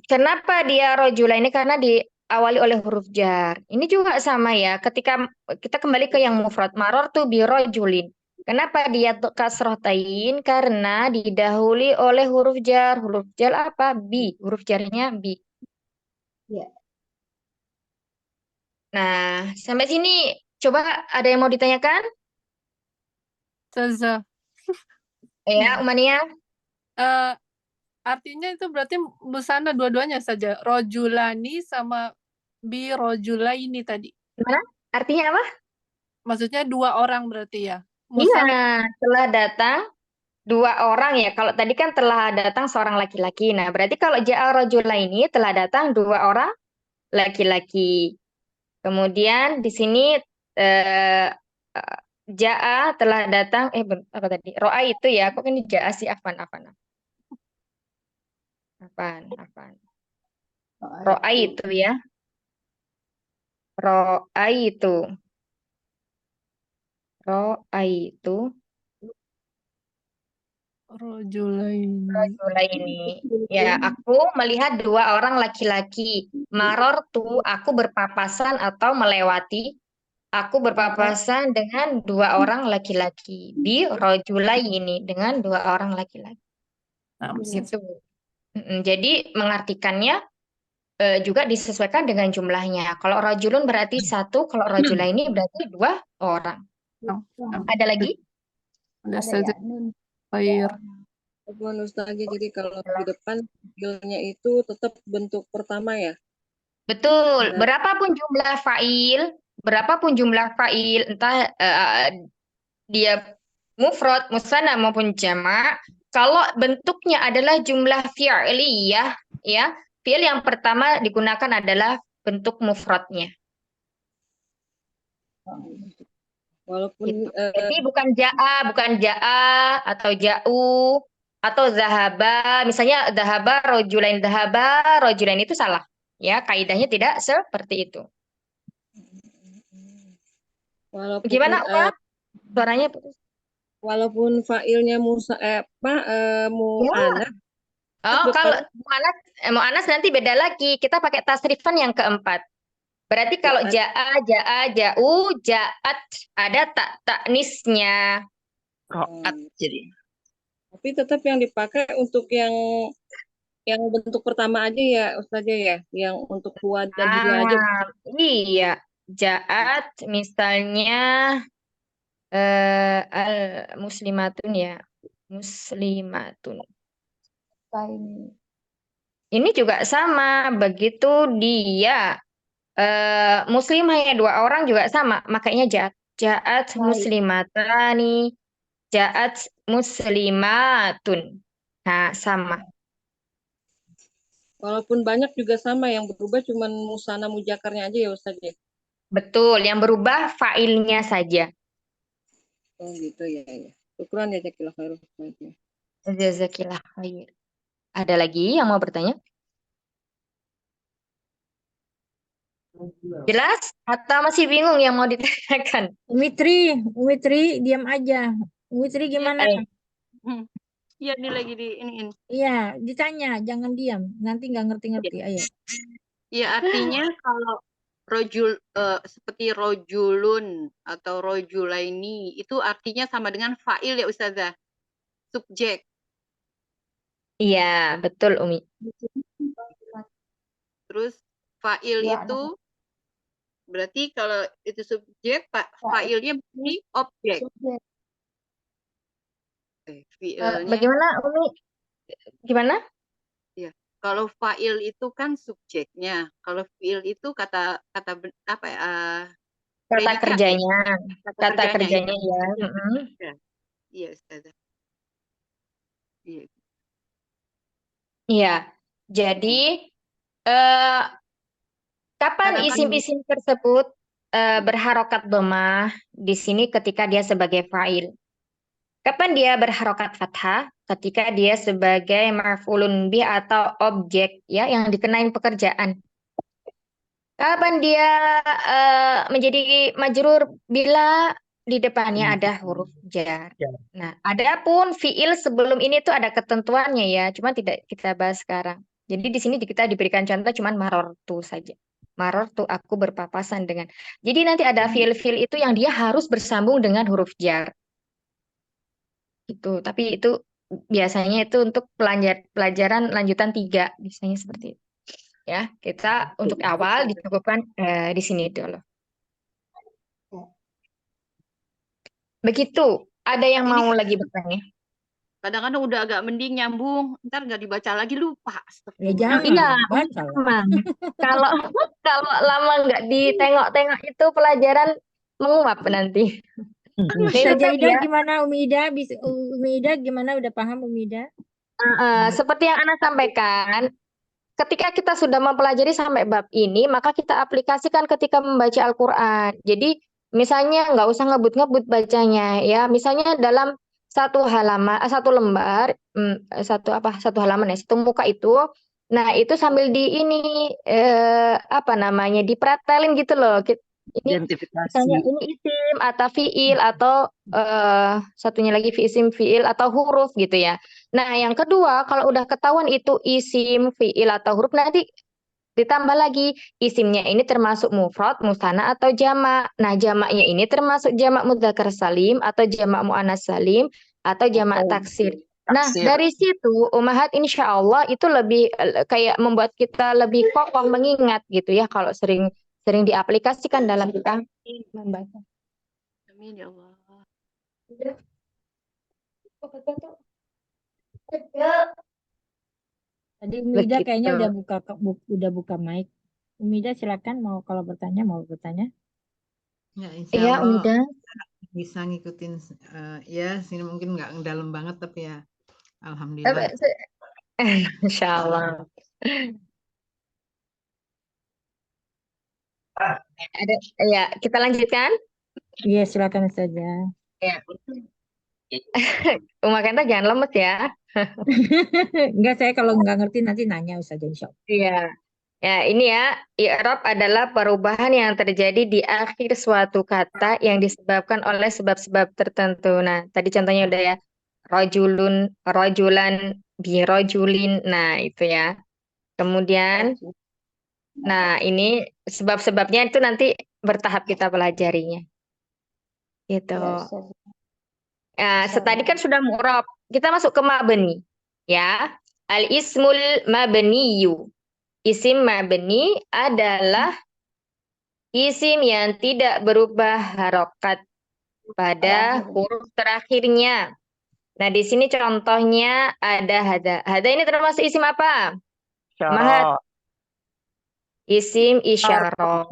kenapa dia rojula ini? Karena diawali oleh huruf jar. Ini juga sama ya. Ketika kita kembali ke yang mufrad, maror tuh birojulin. Kenapa dia kasrotain? Karena didahului oleh huruf jar. Huruf jar apa? Bi. Huruf jarnya bi. Ya. Nah, sampai sini coba ada yang mau ditanyakan? Ustazah. Ya, Umania. Artinya itu berarti busana dua-duanya saja. Rojulani sama bi rojulaini tadi. Gimana? Artinya apa? Maksudnya dua orang berarti ya. Iya, Musana telah datang dua orang ya. Kalau tadi kan telah datang seorang laki-laki. Nah, berarti kalau ja'a rajula ini telah datang dua orang laki-laki. Kemudian di sini Ja'a telah datang, apa tadi? Ro'a itu ya, kok ini ja'a sih, afan. Ro'a itu ya, ro'a itu, Rojulaini. mulai ini. Ya, aku melihat dua orang laki-laki. Marortu, aku berpapasan atau melewati. Aku berpapasan dengan dua orang laki-laki. Bi rojulaini, dengan dua orang laki-laki. Nah, Gitu. Jadi mengartikannya juga disesuaikan dengan jumlahnya. Kalau rajulun berarti satu, kalau rajulaini berarti dua orang. Ada lagi? ada Ada saja ya, nun. khair. Afwan Ustazah, jadi kalau di depan fiilnya itu tetap bentuk pertama ya. Betul. Dan Berapapun jumlah fa'il, entah dia mufrad, musanna maupun jamak, kalau bentuknya adalah jumlah fi'liyah, ya, fi'il yang pertama digunakan adalah bentuk mufradnya. walaupun Gitu. Jadi bukan ja'a atau ja'u atau zahaba. Misalnya zahaba rojulain itu salah. Ya, kaidahnya tidak seperti itu. walaupun Gimana, Uma? Suaranya putus. walaupun fa'ilnya Ya. mu'annas Oh, kalau depannya mu'anas nanti beda lagi. Kita pakai tasrifan yang keempat. Berarti kalau ja'at. ja'u, ja'at, ada taknisnya. Ro'at jadi. Tapi tetap yang dipakai untuk yang bentuk pertama aja ya Ustazah ya, yang untuk huwa dan hiya aja. Iya. Ja'at misalnya muslimatun ya. Muslimatun. Ini juga sama. Begitu dia muslimah ya, dua orang juga sama. Makanya ja'at. Ja'at muslimatani. Ja'at muslimatun. Nah, sama. Walaupun banyak juga sama, yang berubah cuman musana mujakarnya aja ya Ustazah. Betul, yang berubah fa'ilnya saja. Oh gitu ya. Syukran ya Jakillah khairul Ustazah. Jazakillah khair. Ada lagi yang mau bertanya? Jelas? Atau masih bingung yang mau ditanyakan? Umi Tri, diam aja. Umi Tri gimana? Iya, ini lagi di iniin. Iya, ditanya, jangan diam. Nanti nggak ngerti-ngerti. Ayo. Ya artinya kalau seperti rojulun atau rojulaini itu artinya sama dengan fa'il ya Ustazah. Subjek. Iya, betul Umi. Terus fa'il itu berarti kalau itu subjek, fa'ilnya ini objek. Fi'ilnya Bagaimana Umi? Gimana? ya. Kalau fa'il itu kan subjeknya. Kalau fi'il itu kata apa ya? Kata predikat. kerjanya. Kata Kata kerjanya iya. ya. Iya, Ustazah. Iya. Iya. Jadi eh, kapan Kadang-kadang isim-isim tersebut berharokat domah di sini ketika dia sebagai fa'il? Kapan dia berharokat fathah? Ketika dia sebagai maf'ulun bih atau objek ya yang dikenain pekerjaan. Kapan dia menjadi majrur? Bila di depannya ada huruf jar. Nah, adapun fiil sebelum ini tuh ada ketentuannya ya, cuma tidak kita bahas sekarang. Jadi di sini kita diberikan contoh cuman marortu saja. Marortu aku berpapasan dengan. Jadi nanti ada fiil-fiil itu yang dia harus bersambung dengan huruf jar. Itu, tapi itu biasanya itu untuk pelajaran lanjutan 3, biasanya seperti itu. Ya, kita untuk awal dicukupkan di sini dulu. Begitu. Ada yang mau lagi bertanya? kadang-kadang udah agak mending nyambung, ntar nggak dibaca lagi lupa. Ya jangan, Iya, baca lah. memang. Kalau kalau lama nggak ditengok-tengok itu pelajaran menguap nanti. Nah, itu Ustazah tadi Ida ya. gimana Umi Ida gimana, udah paham Umi Ida? Seperti yang Ana sampaikan, ketika kita sudah mempelajari sampai bab ini, maka kita aplikasikan ketika membaca Al-Quran. Jadi misalnya nggak usah ngebut-ngebut bacanya ya. Misalnya dalam satu halaman, satu lembar, satu halaman ya, satu muka itu. Nah, itu sambil di ini apa namanya, dipretelin gitu loh. Ini misalnya Identifikasi. ini isim atau fiil atau satunya lagi isim, fiil atau huruf gitu ya. Nah, yang kedua, kalau udah ketahuan itu isim, fiil atau huruf, nanti ditambah lagi isimnya ini termasuk mufrad, musanna atau jamak. Nah, jamaknya ini termasuk jamak mudzakkar salim atau jamak muannas salim atau jamak taksir. Nah, Taksir. dari situ Ummahat insya Allah itu lebih kayak membuat kita lebih kokoh mengingat gitu ya kalau sering diaplikasikan dalam kita membaca. Amin ya Allah. Tadi Umida kayaknya Begitu. udah buka mic. Umida silakan mau mau bertanya. Ya, insya Iya, Allah Umida. bisa ngikutin. Ya, sini mungkin nggak dalam banget, tapi ya alhamdulillah. Insya Allah. Ya, kita lanjutkan. Iya, silakan saja. Ya. Kanta jangan lemes ya. Enggak, saya kalau nggak ngerti nanti nanya saja insya Allah. Iya. Ya, ini ya, i'rab adalah perubahan yang terjadi di akhir suatu kata yang disebabkan oleh sebab-sebab tertentu. Nah, tadi contohnya udah ya, rojulun, rojulan, birojulin. Nah, itu ya. Kemudian, nah ini sebab-sebabnya itu nanti bertahap kita pelajarinya. Gitu. Ya, Ustaz. Tadi kan sudah mu'rab. Kita masuk ke mabni. Ya. Al-ismul mabniyu. Isim mabni adalah isim yang tidak berubah harokat pada huruf terakhirnya. Nah, di sini contohnya ada hada. Hada ini termasuk isim apa? Mahat. Isim isyarah.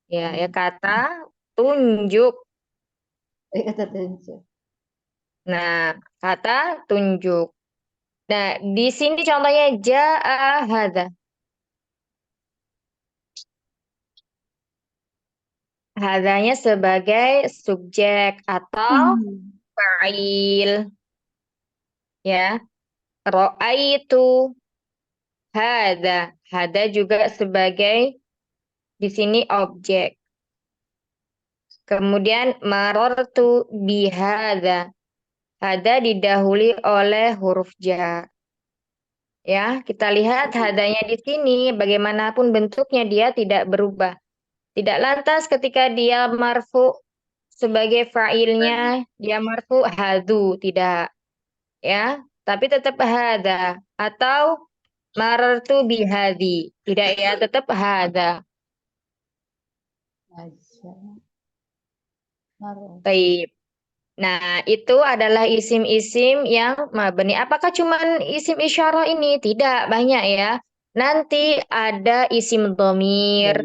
Ya, kata tunjuk. Kata tunjuk. Nah, kata tunjuk. Nah, di sini contohnya ja'a hada. Hadanya sebagai subjek atau fa'il. Ya. Ra'aitu hada. Hada juga sebagai di sini objek. Kemudian marortu bihada. Hada didahului oleh huruf jar. Ya, kita lihat hadanya di sini bagaimanapun bentuknya dia tidak berubah. Tidak lantas ketika dia marfu sebagai fa'ilnya dia marfu hadu, tidak. Ya, tapi tetap hada atau marartu bihadi. Tidak ya, tetap hada. Baik. Nah, itu adalah isim-isim yang mabni. Apakah cuman isim isyarah ini? Tidak, banyak ya. Nanti ada isim dhamir.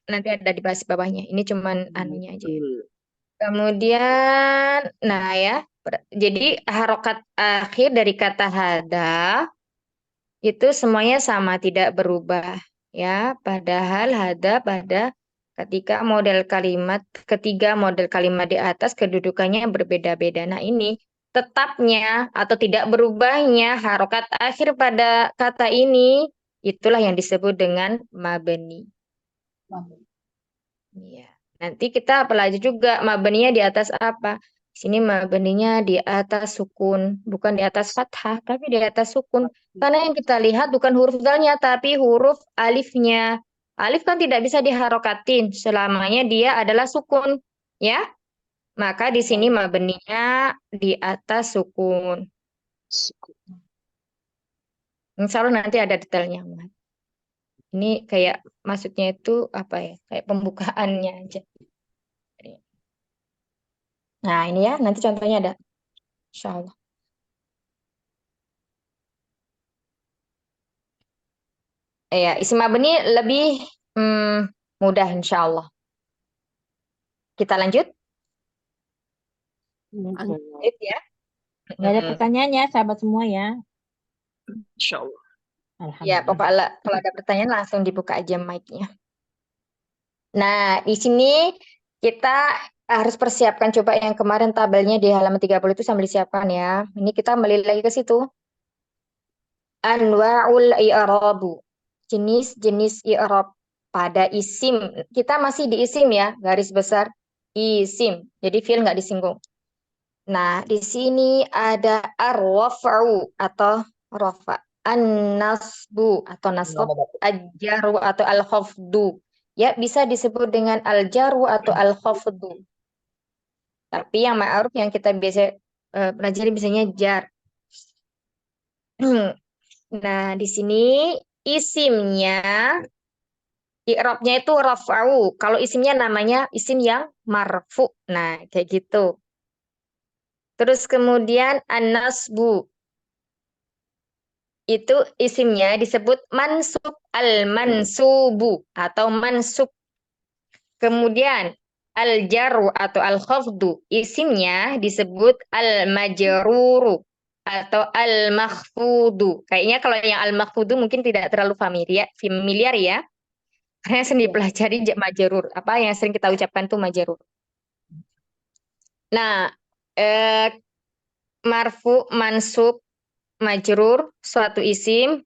Nanti ada di baris bawahnya. Ini cuman anunya aja. Kemudian, nah ya. Jadi harokat akhir dari kata hada itu semuanya sama, tidak berubah. Ya, padahal hada pada ketiga model kalimat di atas kedudukannya berbeda-beda. Nah, ini tetapnya atau tidak berubahnya harokat akhir pada kata ini itulah yang disebut dengan mabni. Ya. Nanti kita pelajari juga mabninya di atas apa. Di sini mabninya di atas sukun, bukan di atas fathah, tapi di atas sukun. Karena yang kita lihat bukan huruf dalnya, tapi huruf alifnya. Alif kan tidak bisa diharokatin, selamanya dia adalah sukun, ya. Maka di sini mabninya di atas sukun. Insya Allah nanti ada detailnya. Ini kayak maksudnya itu apa ya? Kayak pembukaannya aja. Nah, ini ya, nanti contohnya ada. Insya Allah. Ya, isim mabni lebih mudah insya Allah. Kita lanjut. Lanjut ya. Nggak ada pertanyaannya, sahabat semua ya. Insya Allah. Ya, Alhamdulillah. kalau ada pertanyaan langsung dibuka aja mic-nya. Nah, di sini kita harus persiapkan coba yang kemarin tabelnya di halaman 30 itu sambil disiapkan ya. Ini kita kembali lagi ke situ. Anwa'ul i'rabu. Jenis-jenis i'rab pada isim. Kita masih di isim ya, garis besar isim. Jadi fi'il nggak disinggung. Nah, di sini ada ar-raf'u atau rafa, an-nasbu atau nasab, al-jaru atau al-khafdu. Ya, bisa disebut dengan al-jaru atau al-khafdu. Tapi yang ma'ruf yang kita biasa pelajari biasanya jar. Nah, di sini isimnya, i'rabnya itu raf'u. Kalau isimnya namanya isim yang marfu. Nah, kayak gitu. Terus kemudian an-nasbu. Itu isimnya disebut mansub, al-mansubu atau mansub. Kemudian al-jaru atau al-khafdu isimnya disebut al-majruru atau al-makhfudu. Kayaknya kalau yang al-makhfudu mungkin tidak terlalu familiar ya. Karena yang sering dipelajari majrur. Apa yang sering kita ucapkan tuh majrur. Nah, marfu, mansub, majrur, suatu isim.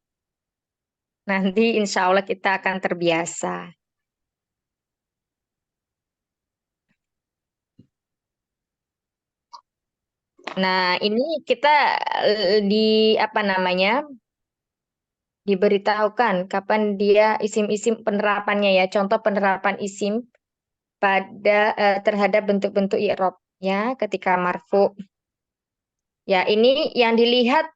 Nanti insya Allah kita akan terbiasa. Nah, ini kita di apa namanya? Diberitahukan kapan dia isim-isim penerapannya ya. Contoh penerapan isim pada terhadap bentuk-bentuk i'rab ya ketika marfu. Ya, ini yang dilihat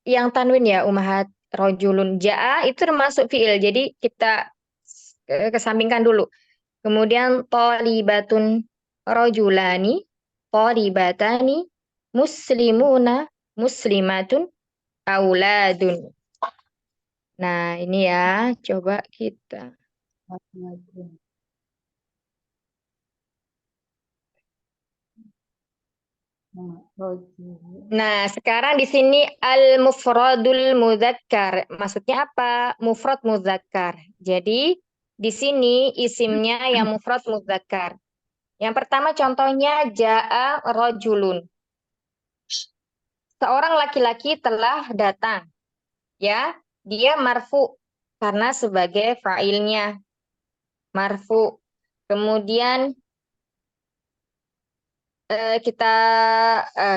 yang tanwin ya umahat rojulun ja'a itu termasuk fiil. Jadi kita kesampingkan dulu. Kemudian tolibatun rojulani, tolibatani, muslimuna, muslimatun, auladun. Nah, ini ya, coba kita. Nah, sekarang di sini al-mufradul mudzakkar. Maksudnya apa? Mufrad mudzakkar. Jadi, di sini isimnya yang mufrad mudzakkar. Yang pertama contohnya ja'a rojulun. Seorang laki-laki telah datang. Ya, dia marfu karena sebagai fa'ilnya marfu. Kemudian kita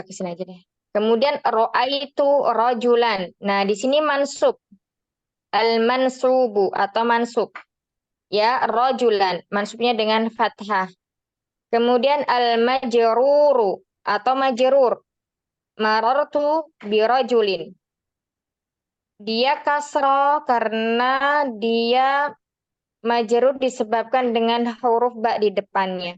ke sini aja deh. Kemudian ro'aitu rojulan. Nah, di sini mansub. Al-mansubu atau mansub. Ya, rojulan. Mansubnya dengan fathah. Kemudian al-majruru atau majrur. Marartu birojulin. Dia kasro karena dia majrur disebabkan dengan huruf ba di depannya.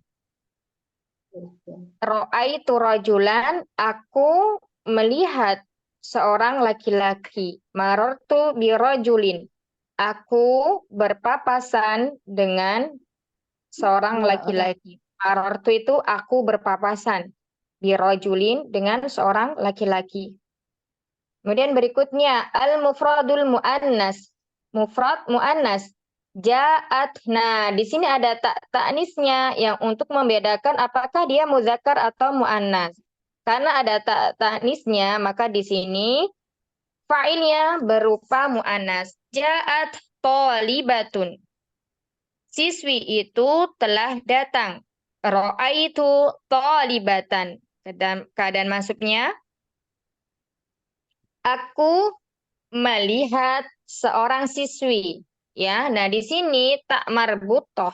Ro'aitu rajulan, aku melihat seorang laki-laki. Marartu birojulin. Aku berpapasan dengan seorang laki-laki. Marartu itu aku berpapasan. Birojulin dengan seorang laki-laki. Kemudian berikutnya al-mufradul mu'annas. Mufrad mu'annas. Ja'at. Nah, di sini ada ta'nisnya yang untuk membedakan apakah dia muzakkar atau mu'annas. Karena ada ta'nisnya, maka di sini fa'ilnya berupa mu'annas. Ja'at tholibatun. Siswi itu telah datang. Ro'aitu tholibatan. Keadaan masuknya aku melihat seorang siswi. Ya, nah di sini tak marbutoh.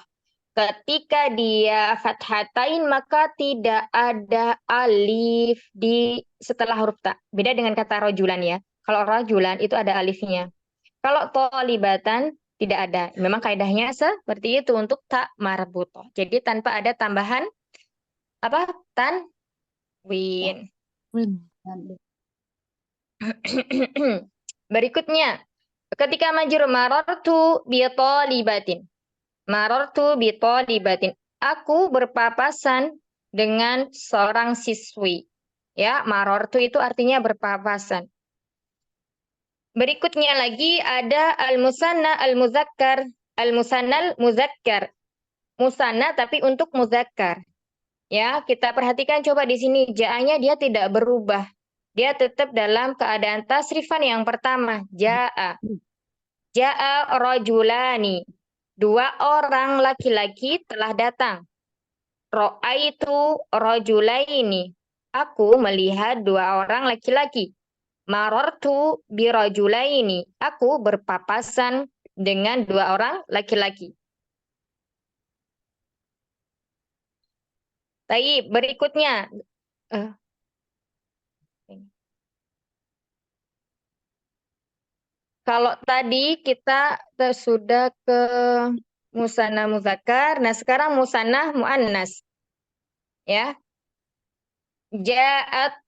Ketika dia fathatain maka tidak ada alif di setelah huruf ta. Beda dengan kata rojulan ya. Kalau rojulan itu ada alifnya. Kalau tolibatan tidak ada. Memang kaidahnya seperti itu untuk tak marbutoh. Jadi tanpa ada tambahan apa? Tanwin. Berikutnya, ketika majrur marartu bi thalibatin. Marartu bi thalibatin. Aku berpapasan dengan seorang siswi. Ya, marartu itu artinya berpapasan. Berikutnya lagi ada al-musanna al-muzakkar. Al-musanna al-muzakkar. musanna tapi untuk muzakkar. Ya, kita perhatikan coba di sini ja-nya dia tidak berubah. Dia tetap dalam keadaan tasrifan yang pertama, ja'a. Ja'a rajulani. Dua orang laki-laki telah datang. Ra'aitu rajulaini. Aku melihat dua orang laki-laki. Marartu birajulaini. Aku berpapasan dengan dua orang laki-laki. Baik, berikutnya. Kalau tadi kita sudah ke musanna muzakkar, nah sekarang musanna muannas. Ya. Ja'at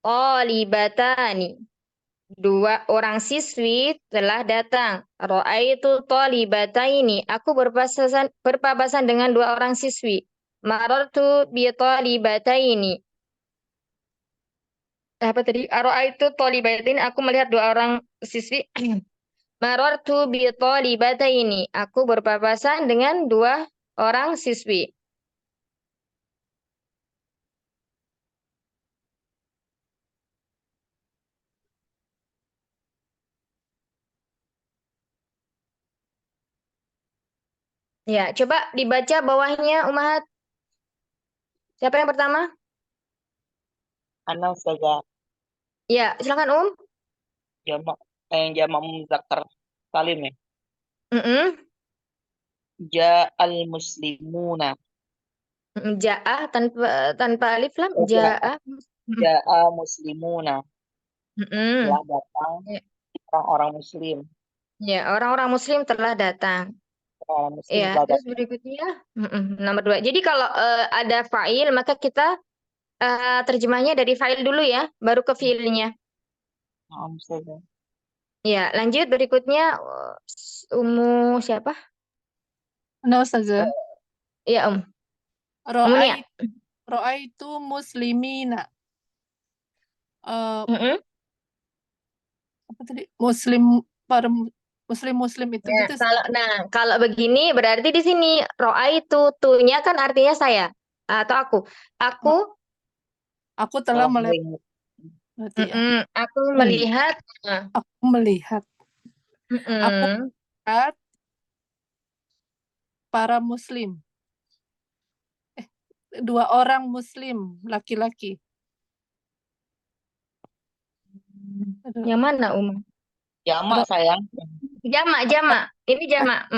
talibatani. Dua orang siswi telah datang. Ra'aitu talibataini. Aku berpapasan dengan dua orang siswi. Marartu bi talibataini. Apa tadi? Ra'aitu talibataini. Aku melihat dua orang siswi. Marartu bi talibataini. Aku berpapasan dengan dua orang siswi. Ya, coba dibaca bawahnya, Umahat. Siapa yang pertama? Ana Ustazah. Ya, silakan Jamak jamak muzakkar salim ya. Ja'al muslimuna. Ja'ah tanpa alif lam. Ja'ah. Ja'a muslimuna. Telah datang Ya. orang-orang muslim. Ya, orang-orang muslim telah datang. Orang muslim Ya, telah terus datang. berikutnya nomor 2. Jadi kalau ada fa'il maka kita terjemahnya dari fa'il dulu ya, baru ke fiilnya. Ustazah. Ya, lanjut berikutnya Ummu siapa? Nah, Ustazah. Ya, Ummu Nia. Ra'aitu muslimina. Apa tadi? Muslim itu Ya, gitu. kalau begini berarti di sini ro'a itu tunya kan artinya saya atau aku. Aku telah melihat. Berarti ya. Aku melihat. Aku melihat. Aku melihat para muslim. Dua orang muslim laki-laki. Yang mana, Jamak sayang. Jamak. Ini jamak.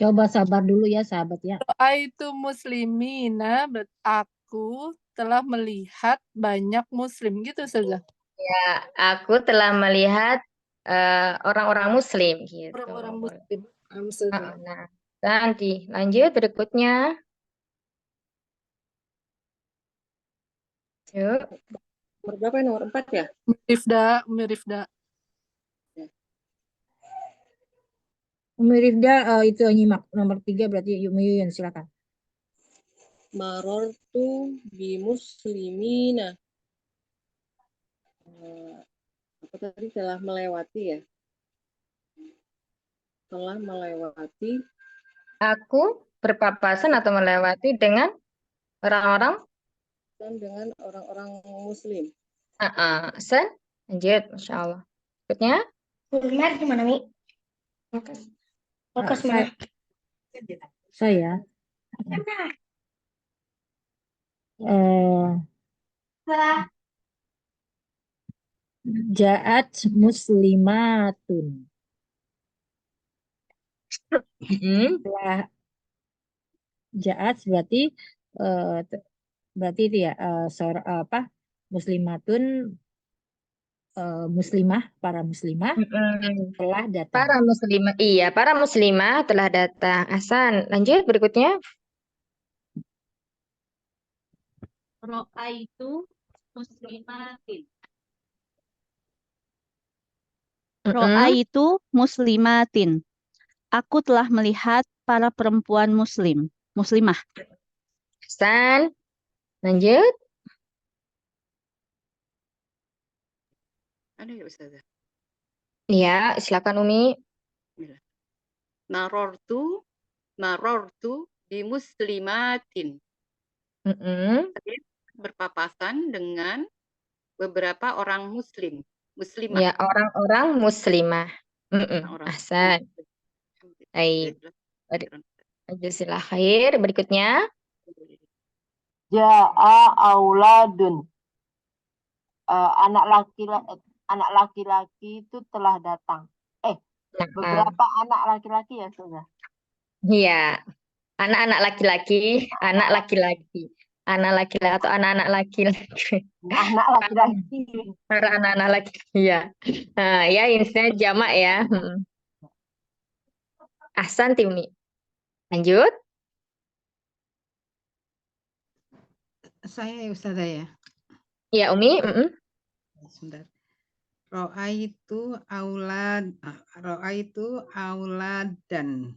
Coba sabar dulu ya sahabat ya. Itu muslimina, aku telah melihat banyak muslim gitu saja. Ya, aku telah melihat orang-orang muslim gitu. Orang-orang muslim. Nah, nanti lanjut berikutnya. Yuk. Nomor berapa ya? Nomor 4 ya? Mirifda. Mirifda itu nyimak. Nomor 3 berarti Yuyun silakan. Marortu bi muslimina. Apa tadi telah melewati ya? Telah melewati. Aku berpapasan atau melewati dengan orang-orang Dengan orang-orang muslim. Lanjut, Masya Allah. Berikutnya. Kulmat gimana, Mi? Fokus mana? Saya. Ja'at muslimatun. Ja'at berarti itu ya muslimatun muslimah, para muslimah telah datang. Para muslimah telah datang. Ahsan. Lanjut berikutnya. Ra'aitu muslimatin. Ra'aitu muslimatin. Aku telah melihat para perempuan muslimah. Ahsan. Lanjut. Ada ya Ustazah? Ya, silakan Umi. Narortu bimuslimatin. Mm-mm. Berpapasan dengan beberapa orang muslim. Muslimah. Ya, orang-orang muslimah. Orang Ahsan. Baik. Jazakallah khair. Berikutnya. Ja'a auladun. Anak laki-laki itu telah datang. Nah, Beberapa anak laki-laki ya, Ustazah? iya. Anak-anak laki-laki, anak laki-laki. Anak laki-laki atau anak-anak laki-laki. Anak laki-laki. Para anak-anak laki. Iya. Nah, ya intinya jamak ya. Ahsan Timni. Lanjut. Saya ya Ustazah ya. Ya, Umi. Sebentar. Ro'a itu aulad dan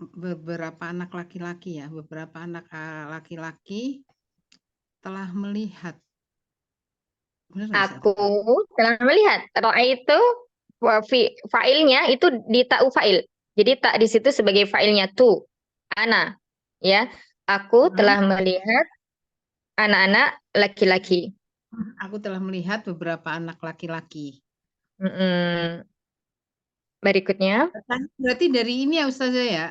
beberapa anak laki-laki ya, beberapa anak laki-laki telah melihat. Benar nggak, Ustaz? Aku telah melihat. Ro'a itu fa'ilnya itu di ta'u fa'il. Jadi tak di situ sebagai fa'ilnya tu. Ana. Ya. Aku telah melihat anak-anak laki-laki. Aku telah melihat beberapa anak laki-laki. Berikutnya. Berarti dari ini ya Ustazah ya,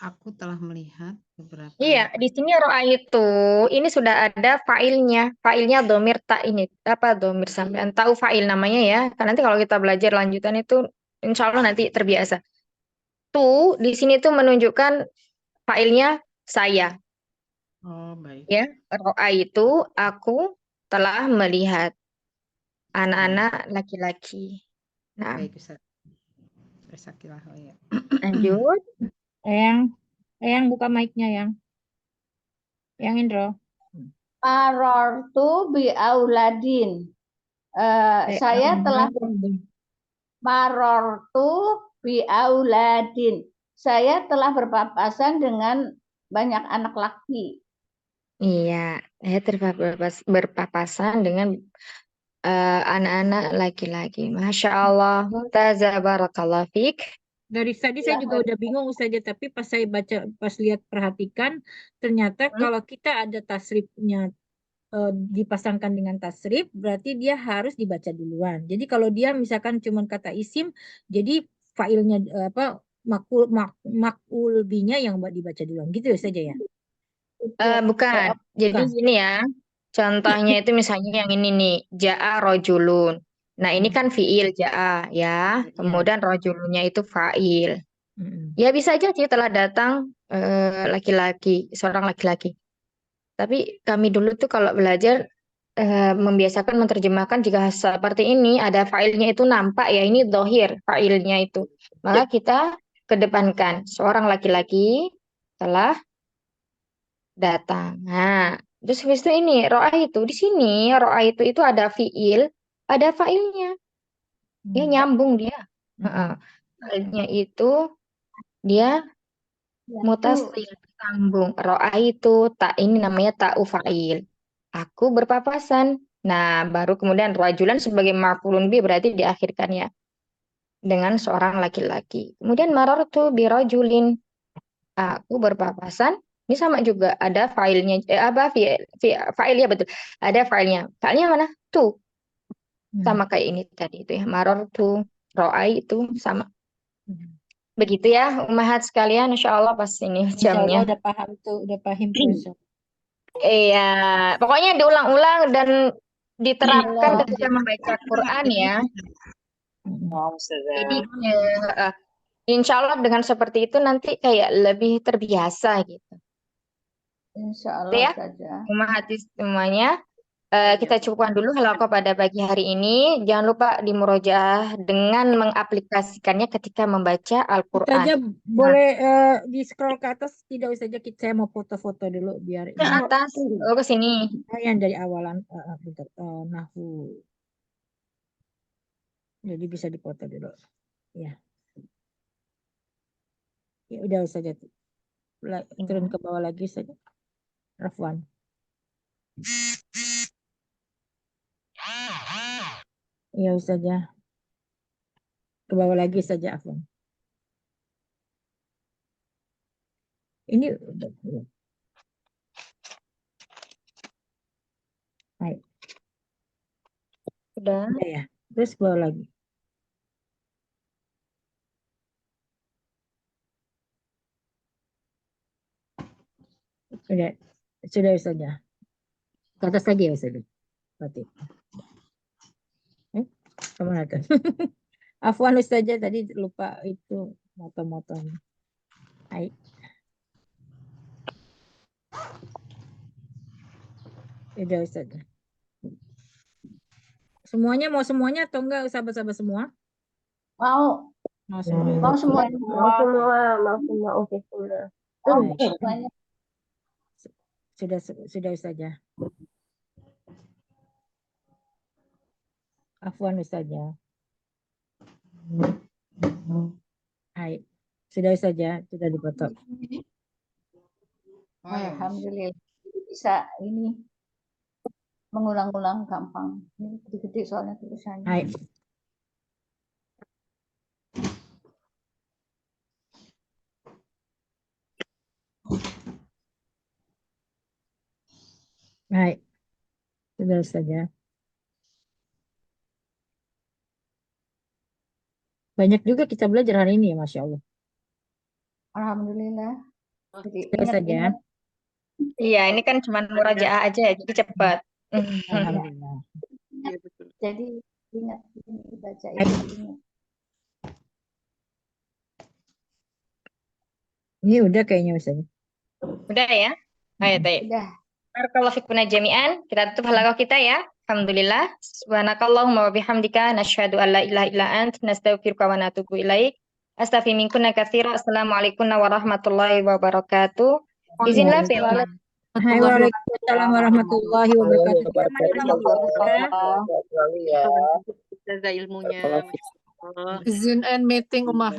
aku telah melihat beberapa. Iya, di sini ro'a itu ini sudah ada fa'ilnya. Fa'ilnya domir tak ini. Apa domir sampean tahu fa'il namanya ya. Karena nanti kalau kita belajar lanjutan itu insya Allah nanti terbiasa. Tu di sini tuh menunjukkan fa'ilnya saya. Oh, baik. Ya, ro'a itu aku telah melihat anak-anak laki-laki. Nah, Baik, Ustaz. Jazakallah khair. lanjut. Yang buka mic-nya yang Indro. Marortu bi auladin. Saya telah marortu bi auladin. Saya telah berpapasan dengan banyak anak laki. Iya, saya berpapasan dengan anak-anak laki-laki. Masya Allah, Mumtazah, Barakallah Fik. Dari tadi saya juga udah bingung Ustazah, tapi pas saya baca, pas lihat perhatikan, ternyata kalau kita ada tasrifnya dipasangkan dengan tasrif, berarti dia harus dibaca duluan. Jadi kalau dia misalkan cuma kata isim, jadi failnya makul binya yang dibaca duluan, gitu ya saja ya. Bukan. Jadi gini ya. Contohnya itu misalnya yang ini nih, ja'a rojulun. Nah, ini kan fiil ja'a ya. Kemudian rojulunnya itu fa'il. Ya bisa aja sih telah datang laki-laki, seorang laki-laki. Tapi kami dulu tuh kalau belajar membiasakan menerjemahkan jika seperti ini ada fa'ilnya itu nampak ya, ini dohir fa'ilnya itu. Maka kita kedepankan seorang laki-laki telah datang. Nah, terus habis itu ini ro'a itu di sini ro'a itu ada fiil, ada fa'ilnya. Dia nyambung dia. Fa'ilnya itu dia mutasil sambung. Ro'a itu tak ini namanya ta'u fa'il. Aku berpapasan. Nah, baru kemudian rajulan sebagai maf'ulun bi berarti diakhirkan ya dengan seorang laki-laki. Kemudian marartu bi rajulin. Aku berpapasan. Ini sama juga ada filenya file ya betul. Ada filenya. Filenya mana? Tuh. Sama kayak ini tadi itu ya. Marartu, ro'ai itu sama. Begitu ya, ummahat sekalian, insya Allah pas ini Insya Allah jamnya. udah paham tuh, udah paham tuh. Iya, pokoknya diulang-ulang dan diterapkan ketika membaca Quran ya. Jadi insya Allah dengan seperti itu nanti kayak lebih terbiasa gitu. Insya Ya, Allah saja. ummahat semuanya. Kita cukupkan dulu halaqah pada pagi hari ini. Jangan lupa dimurojaah dengan mengaplikasikannya ketika membaca Al-Quran. Ustazah boleh di scroll ke atas, tidak Ustazah, saya mau foto-foto dulu biar Ke atas, ke sini. yang dari awalan nahwu. Jadi bisa dipoto dulu. Ya. Ya udah Ustazah. Turun ke bawah lagi saja. Rafwan. Ya Ustazah. Ke bawah lagi saja, Afwan. Ini baik. Udah. Udah ya. Terus ke bawah lagi. Sudah saja. Ke atas lagi ya Ustazah. Berarti. Kemana tuh? Afwan Ustazah tadi lupa itu moto-motonya. Baik. Udah Ustazah. Semuanya mau semuanya atau enggak sahabat-sahabat semua? Mau, Mau semua. mau semua. Oke, semua. Baik. Semuanya. Sudah Ustazah. Afwan Ustazah. Baik. Sudah Ustazah, sudah dipotong. Alhamdulillah bisa ini mengulang-ulang gampang. Ini gede-gede soalnya tulisannya. Baik. Baik. Sudah Ustazah. Banyak juga kita belajar hari ini ya, Masya Allah. Alhamdulillah. Jadi Sudah Ustazah. ingat-ingat. Iya, ini kan cuma murajaah aja ya, jadi cepat. Alhamdulillah. Iya, betul. Jadi ingat ini baca Baik. itu ingat. Ini udah kayaknya Ustazah. Udah ya? Ayo, Teh. Udah. Barakallahu fikum jami'an. Kita tutup halaqah kita ya. Alhamdulillah. Subhanakallahumma wa bihamdika nasyhadu an la ilaha illa ant nastaghfiruka wa natubu ilaik. Astaghfiru minkunna katsira. Assalamualaikum warahmatullahi wabarakatuh. Izinlah Viola. Hai, waalaikumsalam warahmatullahi wabarakatuh. Ustazah ilmunya. Izin and meeting Umar.